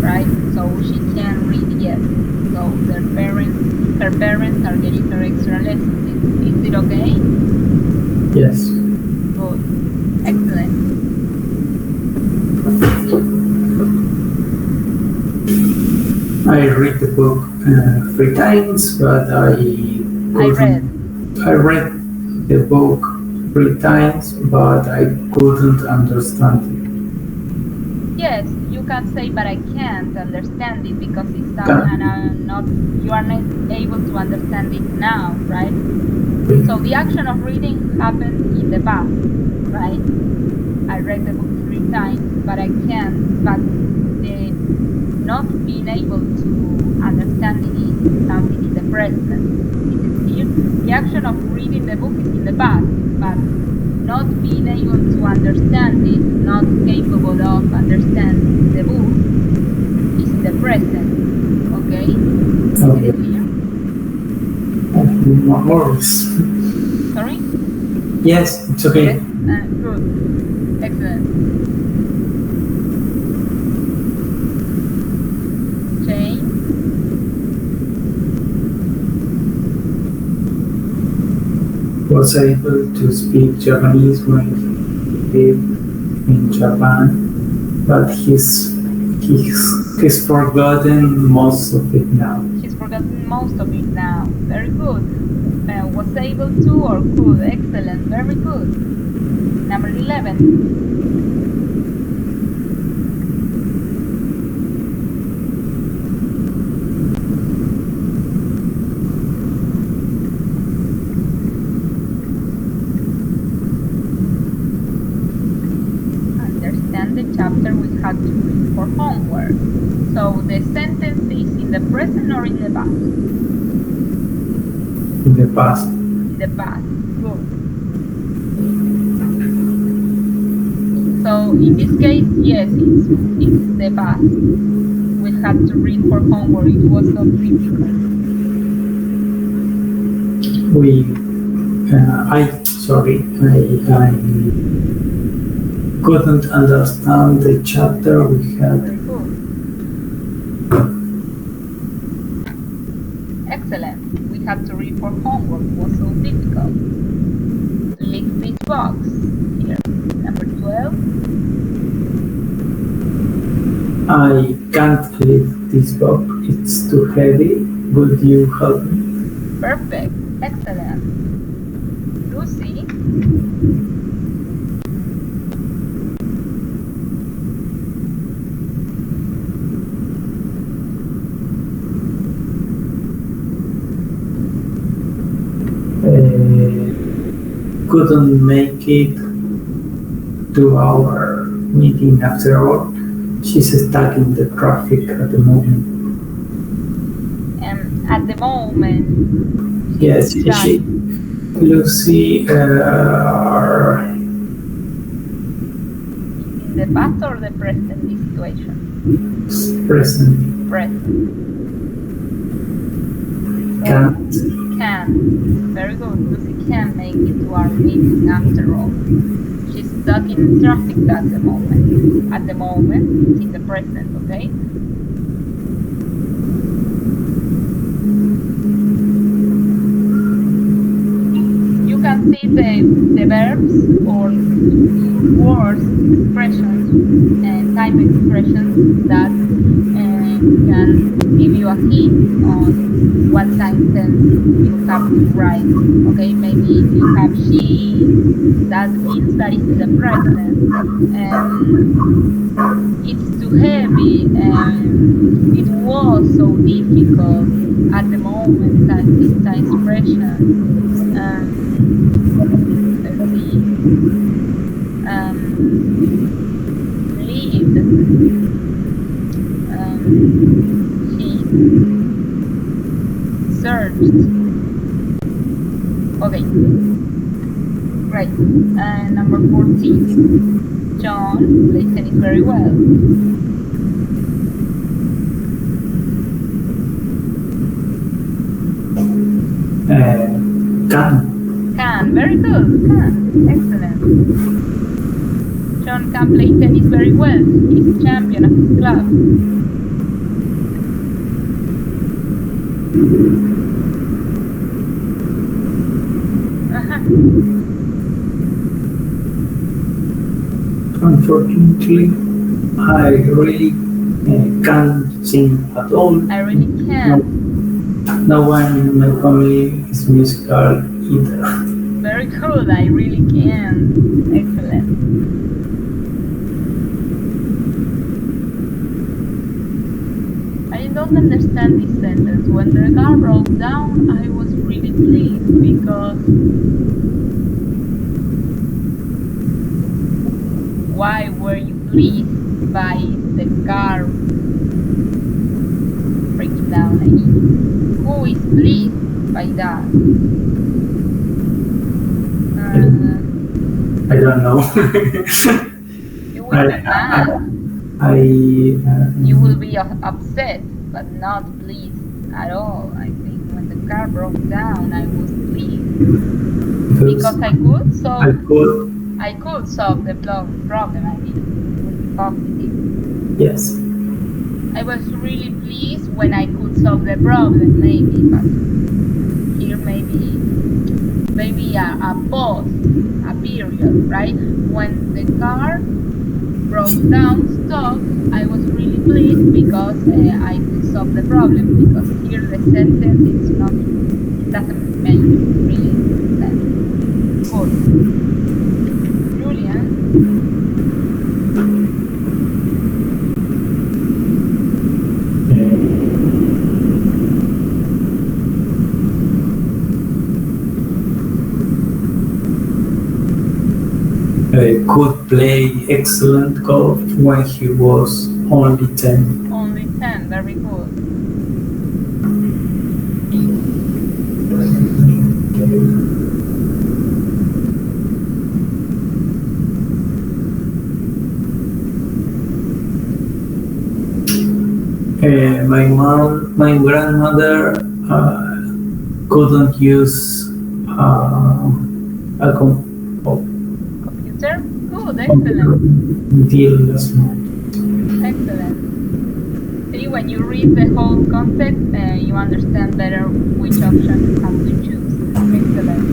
right? So she can't read yet. So her parents are getting her extra lessons. Is it okay? Yes. Good. Excellent. I read the book 3 times, but I read the book 3 times, but I couldn't understand it. Yes, you can say, but I can't understand it because it's you are not able to understand it now, right? So the action of reading happened in the past, right? I read the book 3 times, but I can't. But the not being able to understand it is something in the present. Is it clear? The action of reading the book is in the past, but not being able to understand it, not capable of understanding the book, is in the present. Okay? Is it clear? No worries. Sorry? Yes, it's okay. Yes? Good. Excellent. Jane? Was able to speak Japanese when he lived in Japan, but he's forgotten most of it now. He's forgotten most of it now. Very good. Was able to or could. Excellent. Very good. Number 11. Understand the chapter we had to read for homework. So the sentence is in the present or in the past? In the past. In the past. Good. So in this case, yes, it's the past. We had to read for homework. It was not difficult. I couldn't understand the chapter we had. Very good. Excellent. We had to read for homework. It was so difficult. Lick this box. Here. Number 12. I can't lift this box. It's too heavy. Would you help me? Perfect. Excellent. Lucy. Couldn't make it to our meeting after all. She's stuck in the traffic at the moment. At the moment. Yes, Lucy. In the past or the present situation? Present. Present. Can't. Can. Very good. Lucy can make it to our meeting after all. She's stuck in traffic at the moment. At the moment, it's in the present, okay? You can see the verbs or words, expressions, and type expressions that can give you a hint on what sentence you have to write. Okay, maybe if you have she, that means that it's the present. It's too heavy, and it was so difficult at the moment that it's an expression. Let's see. Lived. He searched. Okay. Right. Number 14. John plays tennis very well. Can. Very good. Can. Excellent. John can play tennis very well. He's champion of his club. Unfortunately, I really can't sing at all. I really can't. No one in my family is musical either. Very good. I really can. Excellent. I don't understand this sentence. When the car broke down, I was really pleased because... Why were you pleased by the car breaking down? I mean, who is pleased by that? I don't know. You will be mad. You will be upset, but not pleased at all. I think when the car broke down, I was pleased because I could solve the problem. I mean, it would be positive. Yes. I was really pleased when I could solve the problem, maybe, but here maybe a pause, a period, right? When the car broke down, stopped, I was really pleased because I could solve the problem, because here the sentence it doesn't make really sense. Good. Julian? Could play excellent golf when he was only 10. Only 10, very good. My grandmother couldn't use a Computer? Good, excellent. Excellent. See, when you read the whole context, you understand better which option you have to choose. Excellent.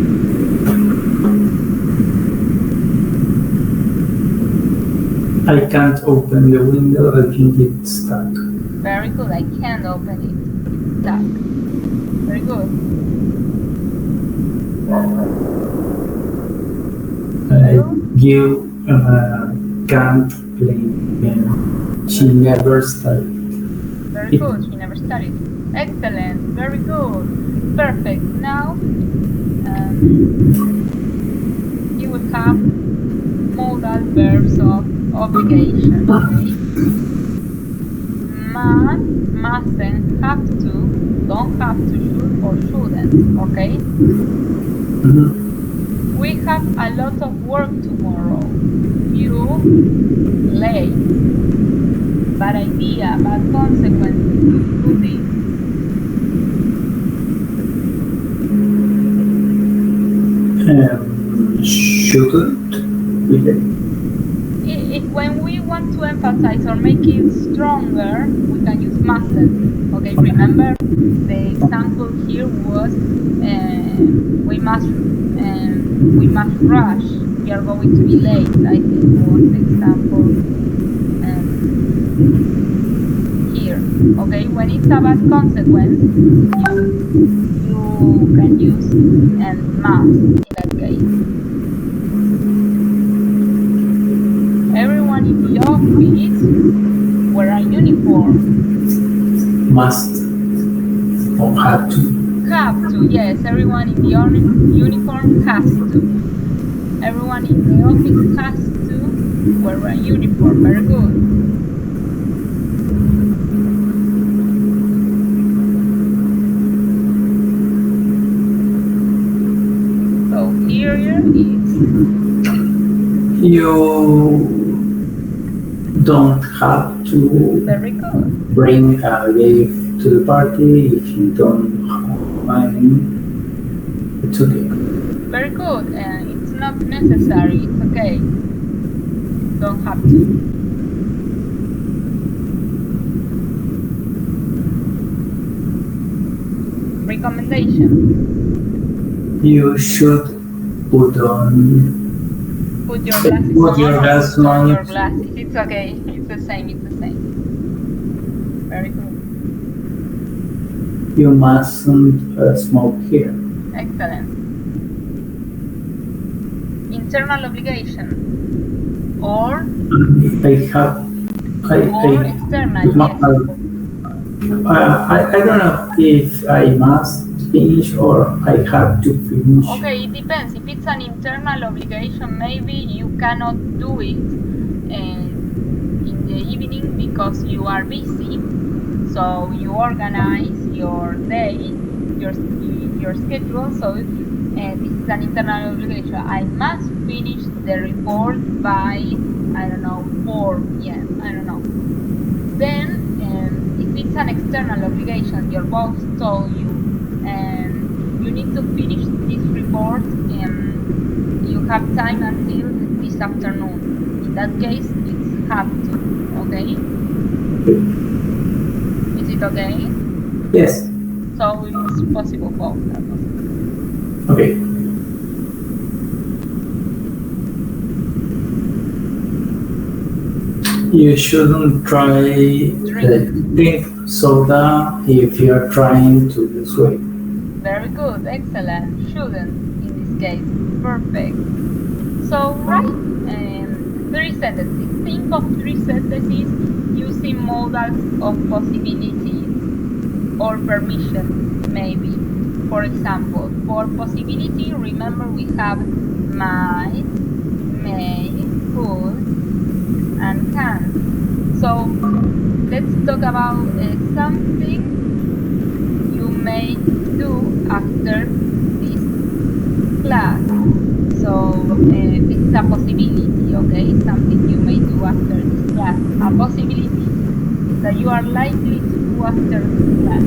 I can't open the window, I think it's stuck. Very good, I can't open it. It's stuck. Very good. You can't play. She never studied. Very good, she never studied. Excellent, very good. Perfect. Now, you will have modal verbs of obligation. Okay? Must, mustn't, have to, don't have to, should or shouldn't. Okay? Mm-hmm. We have a lot of work tomorrow. You, late. Bad idea, bad consequences. Do this. Shouldn't. When we want to emphasize or make it stronger, we can use mustn't. Okay, remember the example here was we must rush. We are going to be late. I think was the example here. Okay, when it's a bad consequence, you can use must in that case. Everyone in the office wear a uniform. Must or have to. Have to, yes, everyone in the uniform has to. Everyone in the office has to wear a uniform. Very good. So here is You don't have to very good. bring a gift to the party if you don't have money. It's okay. Very good. It's not necessary. It's okay. Don't have to. Recommendation. You should put on. Put your glasses Put on your or glasses put on. your glasses. It's okay. It's the same. It's the same. Very good. You mustn't smoke here. Excellent. Internal obligation. Or external, yes. I don't know if I must finish or I have to finish. Okay, it depends. If it's an internal obligation, maybe you cannot do it in the evening because you are busy. So you organize your day, your schedule. So this is an internal obligation. I must finish the report by, I don't know, 4 p.m. I don't know. Then, if it's an external obligation, your boss told you, you need to finish this report, you have time until this afternoon. In that case, it's have to, okay? Is it okay? Yes. So it's possible, both are possible. Okay. You shouldn't drink soda if you are trying to lose weight. Very good, excellent. Shouldn't in this case. Perfect. So write 3 sentences. Think of 3 sentences using modals of possibilities or permission, maybe. For example, for possibility, remember we have might, may, could, and can. So let's talk about something you may do after this class. So this is a possibility, okay? Something you may do after this class. A possibility that you are likely to do after this class.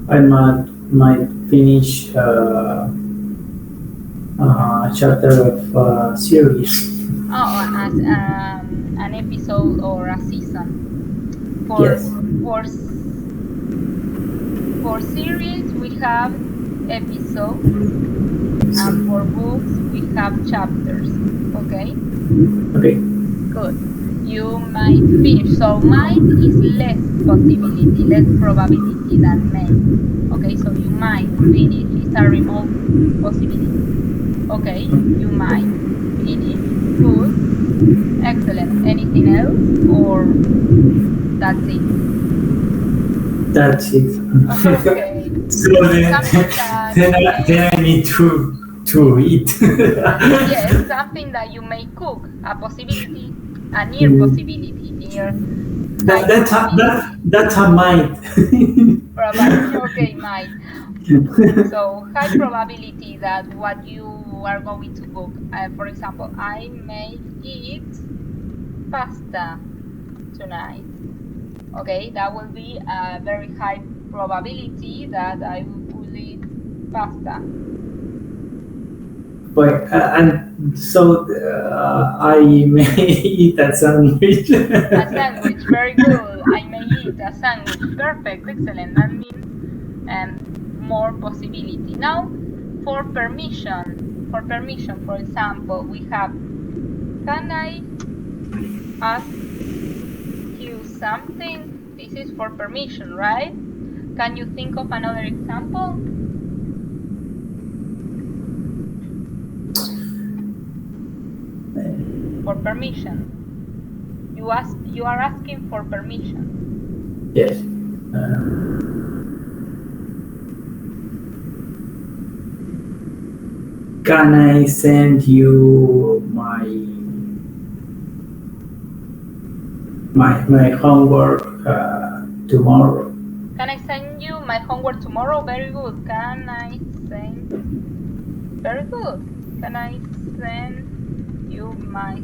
I might finish a chapter of a series. Oh, as an episode or a season. Yes. For series we have episodes, and for books we have chapters. Okay. Okay. Good. You might finish. So might is less possibility, less probability than may. Okay, so you might finish. It's a remote possibility. Okay, you might finish. Good. Excellent. Anything else, or that's it? That's it. Okay. So then I need to eat. Yes, something that you may cook. A possibility, a near possibility, near. That's a might. Probably, okay, might. So high probability that what you are going to cook. For example, I may eat pasta tonight. Okay, that will be a very high probability that I will eat pasta. But and so I may eat a sandwich. A sandwich, very good. I may eat a sandwich. Perfect, excellent. That means more possibility. Now, for permission, for example, we have, can I ask you something? This is for permission, right? Can you think of another example? For permission. You are asking for permission. Yes. Can I send you my homework tomorrow? Can I send you my homework tomorrow? Very good. Can I send? Very good. Can I send you my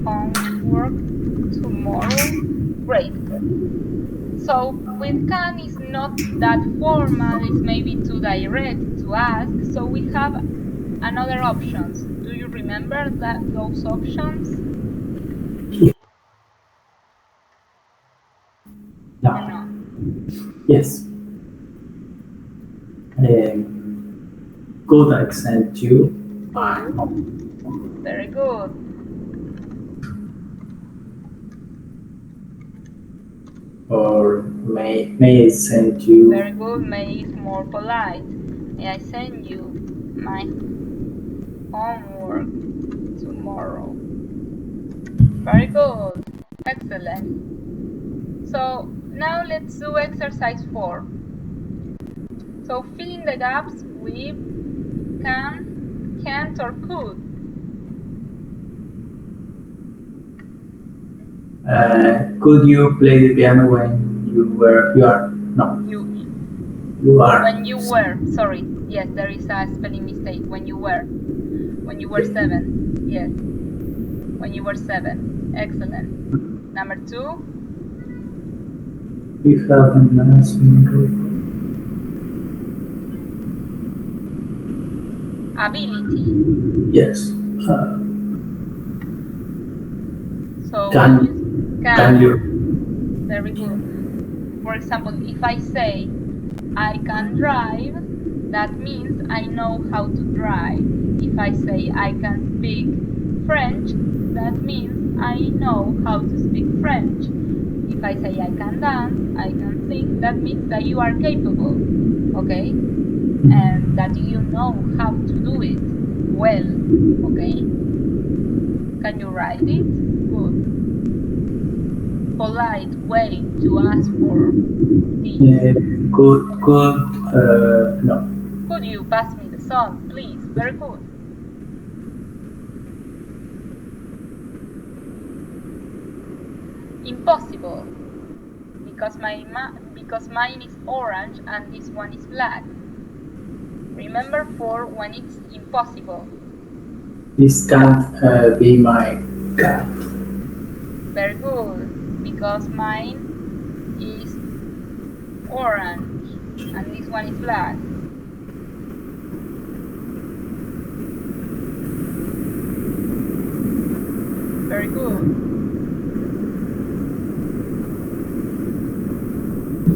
homework tomorrow? Great. So with can is not that formal, it's maybe too direct to ask, so we have another options. Do you remember those options? No. Or no? Yes. Could I send you my homework? Very good. Or may I send you? Very good. May is more polite. May I send you my homework tomorrow? Very good. Excellent. So now let's do exercise 4. So fill in the gaps with can, can't, or could. Could you play the piano when you are? No. You are. When you were. Sorry. Yes, there is a spelling mistake. When you were. When you were 7. Yes. When you were 7. Excellent. Number 2. You have an answer. Ability. Yes. So Can you? Very good. For example, if I say I can drive, that means I know how to drive. If I say I can speak French, that means I know how to speak French. If I say I can dance, I can sing, that means that you are capable, okay? And that you know how to do it well, okay? Can you write it? Good. Polite way to ask for this. No. Could you pass me the song, please? Very good. Impossible, because mine is orange and this one is black. Remember for when it's impossible. This can't be my cat. Very good, because mine is orange and this one is black. Very good.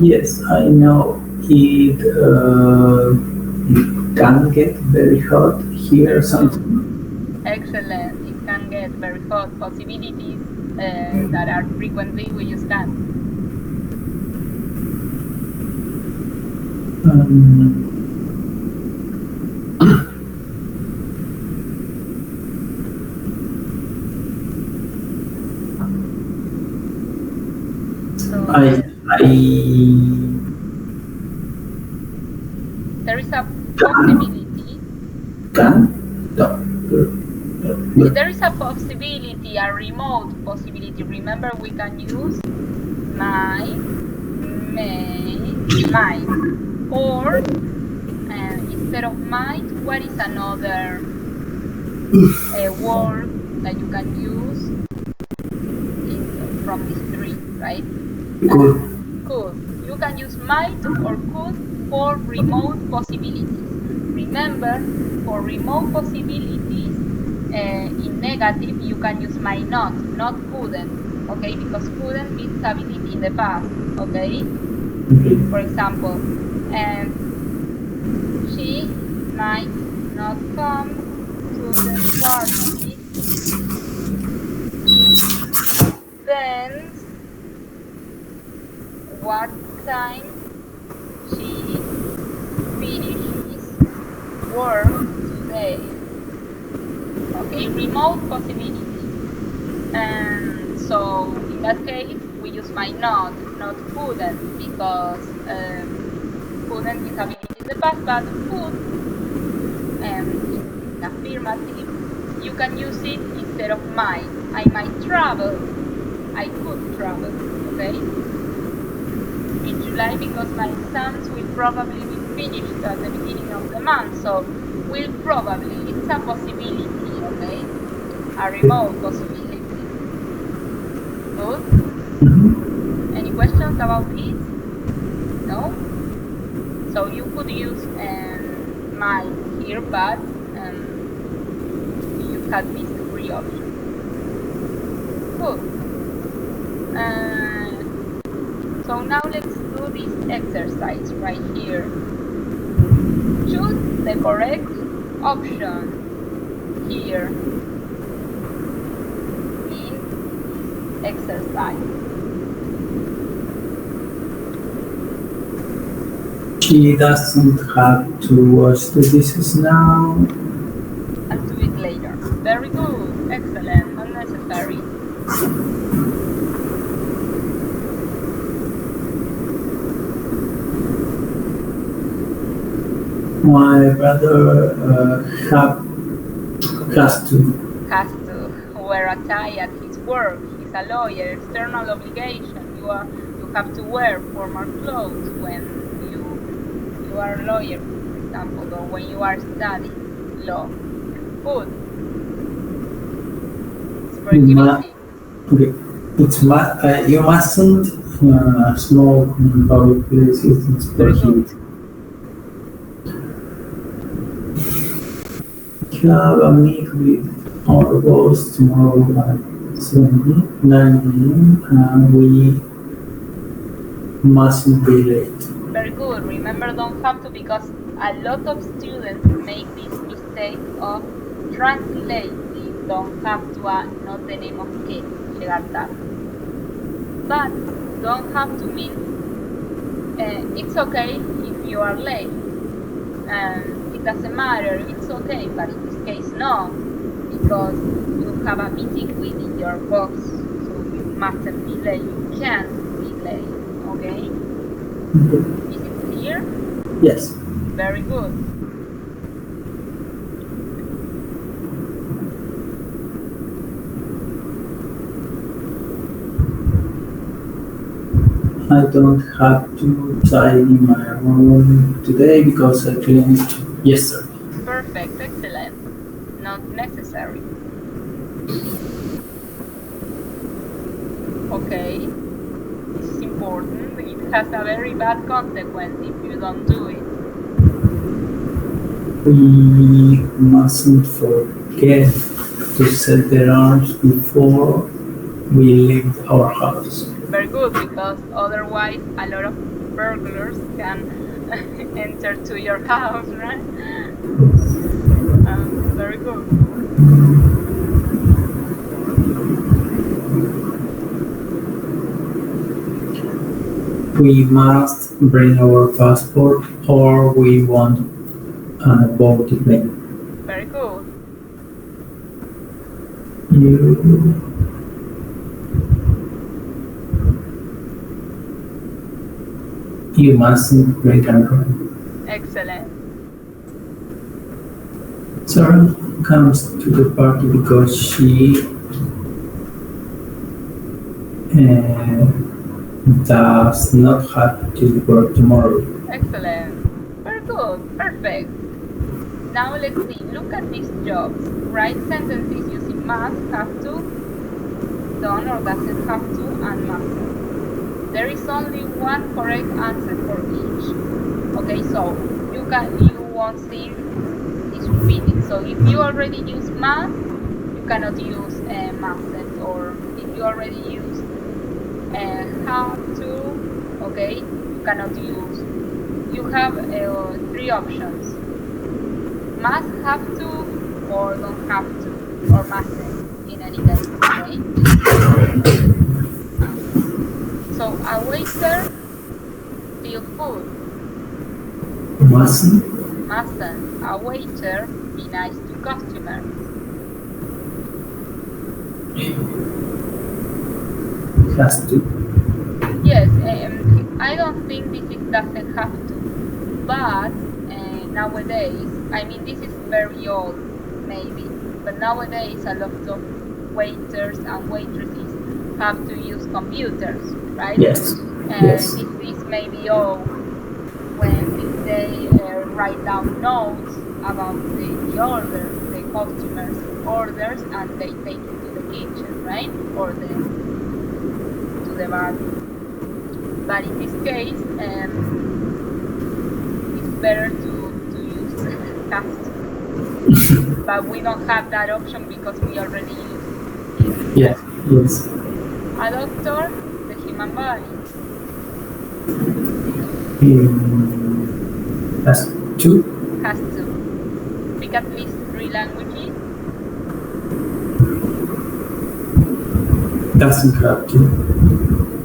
Yes, I know it can get very hot here sometimes. Excellent. It can get very hot. Possibilities that are frequently we use can. There is a possibility. There is a possibility, a remote possibility. Remember, we can use might, may, might. Or instead of might, what is another word that you can use from these three, right? Could. You can use might or could for remote possibilities. Remember, for remote possibilities, in negative, you can use might not couldn't, okay? Because couldn't means ability in the past, okay? For example, party, depends what time she finishes work today. Okay, remote possibility. And so in that case, we use my not couldn't, because couldn't is ability in the past, but could in affirmative, you can use it instead of might. I might travel, I could travel, okay? In July, because my exams will probably be finished at the beginning of the month, so will probably, it's a possibility, okay? A remote possibility. Good? Any questions about this? No? So you could use might here, but you had these three options. Good. So now let's do this exercise right here. Choose the correct option here in this exercise. She doesn't have to wash the dishes now. I'll do it later. Very good. Excellent. Unnecessary. My brother has to. Has to wear a tie at his work. He's a lawyer. External obligation. You have to wear formal clothes when you are a lawyer, for example, or when you are studying law. Good. It's pretty basic. Okay. You mustn't smoke in public places. It's prohibited. Have a meet with our boss tomorrow at 9 a.m. and we mustn't be late. Very good. Remember, don't have to, because a lot of students make this mistake of translating don't have to not the name of que, llegar tarde. But don't have to mean it's okay if you are late. It doesn't matter, it's okay, but in this case no, because you have a meeting with your boss, so you mustn't be late, you can't be late, okay? Is it clear? Yes. Very good. I don't have to tidy my room today because I cleaned it yesterday. Perfect, excellent. Not necessary. Okay, this is important. It has a very bad consequence if you don't do it. We mustn't forget to set the alarms before we leave our house. Very good, because otherwise a lot of burglars can enter to your house, right? Very good. We must bring our passport or we won't board the plane. Very good. You mustn't drink and drive. Excellent. Sarah comes to the party because she does not have to work tomorrow. Excellent. Very good. Perfect. Now let's see. Look at these jobs. Write sentences using must, have to, done or doesn't have to, and mustn't. There is only one correct answer for each. Okay, so you won't see this repeated. So if you already use must, you cannot use mustn't, or if you already use have to, okay, you cannot use. You have three options: must have to, or don't have to, or mustn't in any case, okay? So a waiter steal food. Mustn't. Mustn't a waiter be nice to customers? Has to. Yes, I don't think this doesn't have to, but nowadays, I mean, this is very old, maybe, but nowadays a lot of waiters and waitresses have to use computers, right? Yes. And Yes. this may be all when they write down notes about the orders, the customers' orders, and they take it to the kitchen, right? Or to the bar. But in this case, it's better to use cast. But we don't have that option because we already use it. Yes. Yes. A doctor, the human body. Has to. Has to speak at least 3 languages. Doesn't have to.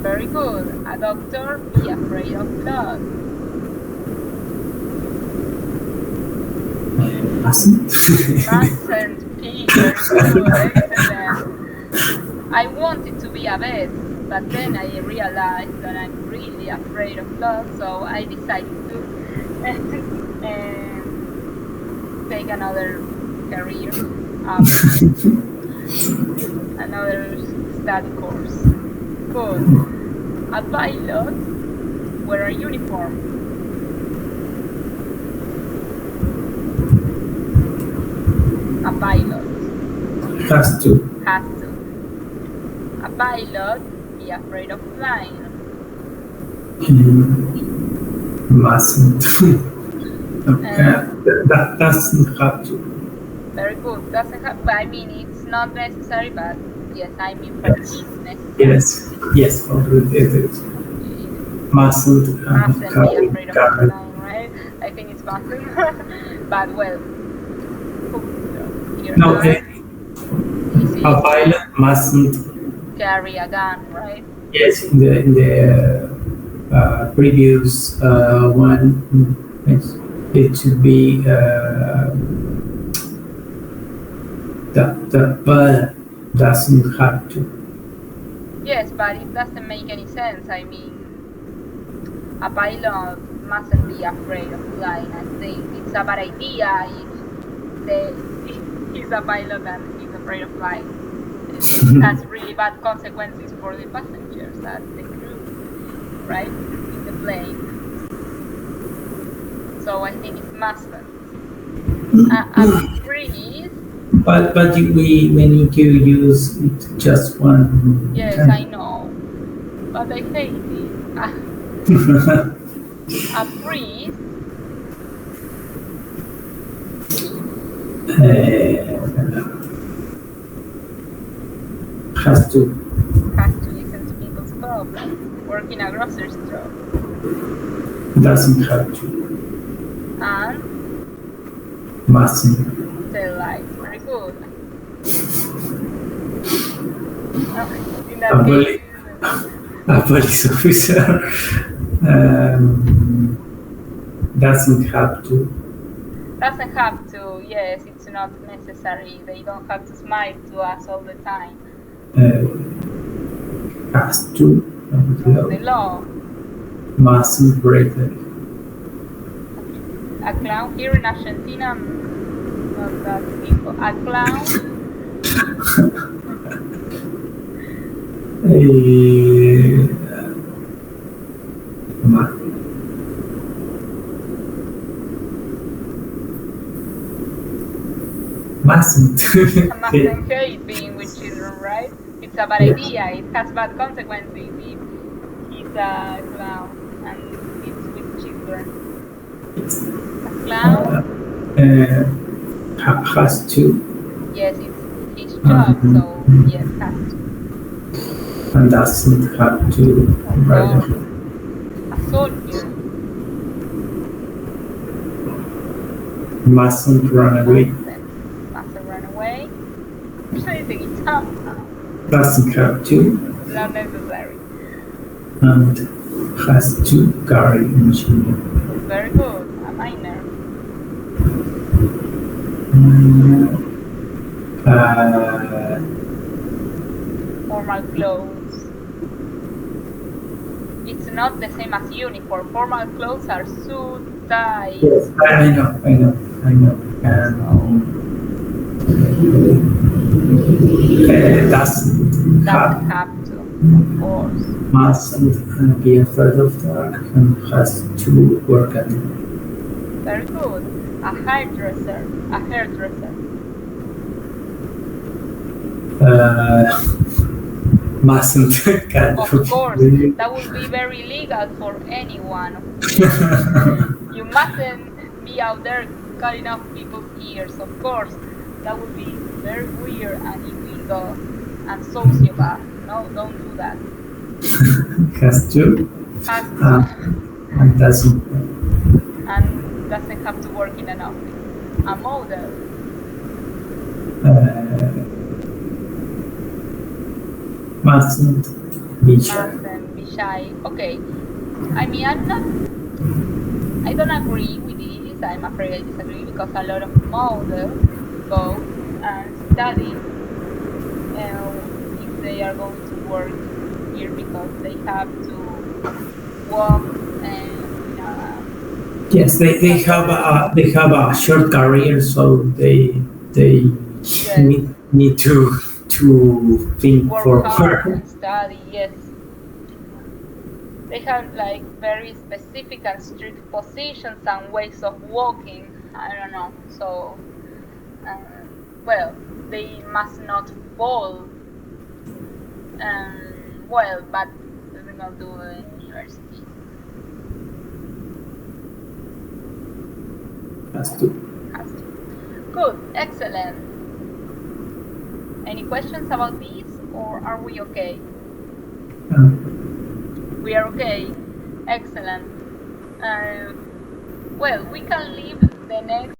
Very good. A doctor be afraid of blood. Mustn't. Mustn't be. Very good. Excellent. I wanted to be a vet, but then I realized that I'm really afraid of blood, so I decided to take another career, another study course. Good. A pilot wear a uniform. A pilot Has to. has to. A pilot be afraid of flying. Mustn't. That doesn't have to. Very good. Doesn't have, but I mean, it's not necessary, but yes, I mean, for it's necessary. Yes. Yes. It is. Mustn't. Mustn't be afraid of flying, right? I think it's mustn't. But well, here No. easy. A pilot mustn't. Carry a gun, right? Yes. In the previous one, it should be the pilot doesn't have to. Yes, but it doesn't make any sense. I mean, a pilot mustn't be afraid of flying. I think it's a bad idea if he's a pilot and he's afraid of flying. It has really bad consequences for the passengers and the crew, right, in the plane. So I think it mustn't. A freeze. But we need to use it just one. Yes, time. I know, but I hate it. A freeze. Has to. Has to listen to people's problems. Work in a grocery store. Doesn't have to. And Mustn't. tell lies. Very good. In that A case, police officer doesn't have to. doesn't have to. Yes, it's not necessary. They don't have to smile to us all the time. Has to. The law. Mustn't break it. A clown here in Argentina, not that people. A clown. Mustn't. Mustn't hate being with children, right? It's a bad idea. It has bad consequences if he's a clown and it's with children. A clown? Has to. Yes, it's his job, so yes, has to. And doesn't have to. Right. A soldier. Mustn't run away. Mustn't doesn't have to, Not necessary. and has to carry engineer. Very good. A minor. Formal clothes. It's not the same as uniform. Formal clothes are suit, tie. Yes, I know. Doesn't Doesn't have, have to, of course. mustn't be afraid of dark, and has to work at it. Very good. A hairdresser. A hairdresser. Mustn't can Of do. course, that would be very illegal for anyone. You mustn't be out there cutting off people's ears, of course. That would be very weird and illegal and sociopath. No, don't do that. Has to, Has to, and doesn't. and doesn't have to work in an office. A model. Mustn't be shy. Mustn't be shy. Okay. I mean, I don't agree with this. I'm afraid I disagree because a lot of models go and study if they are going to work here because they have to walk and Yes, they have a short career, so they yes, need to think work for hard work. and study. Yes, they have like very specific and strict positions and ways of walking. I don't know. So, well, they must not fall. Well, but we not do in university. Has to. Has to. Good, excellent. Any questions about this, or are we okay? We are okay. Excellent. Well, we can leave the next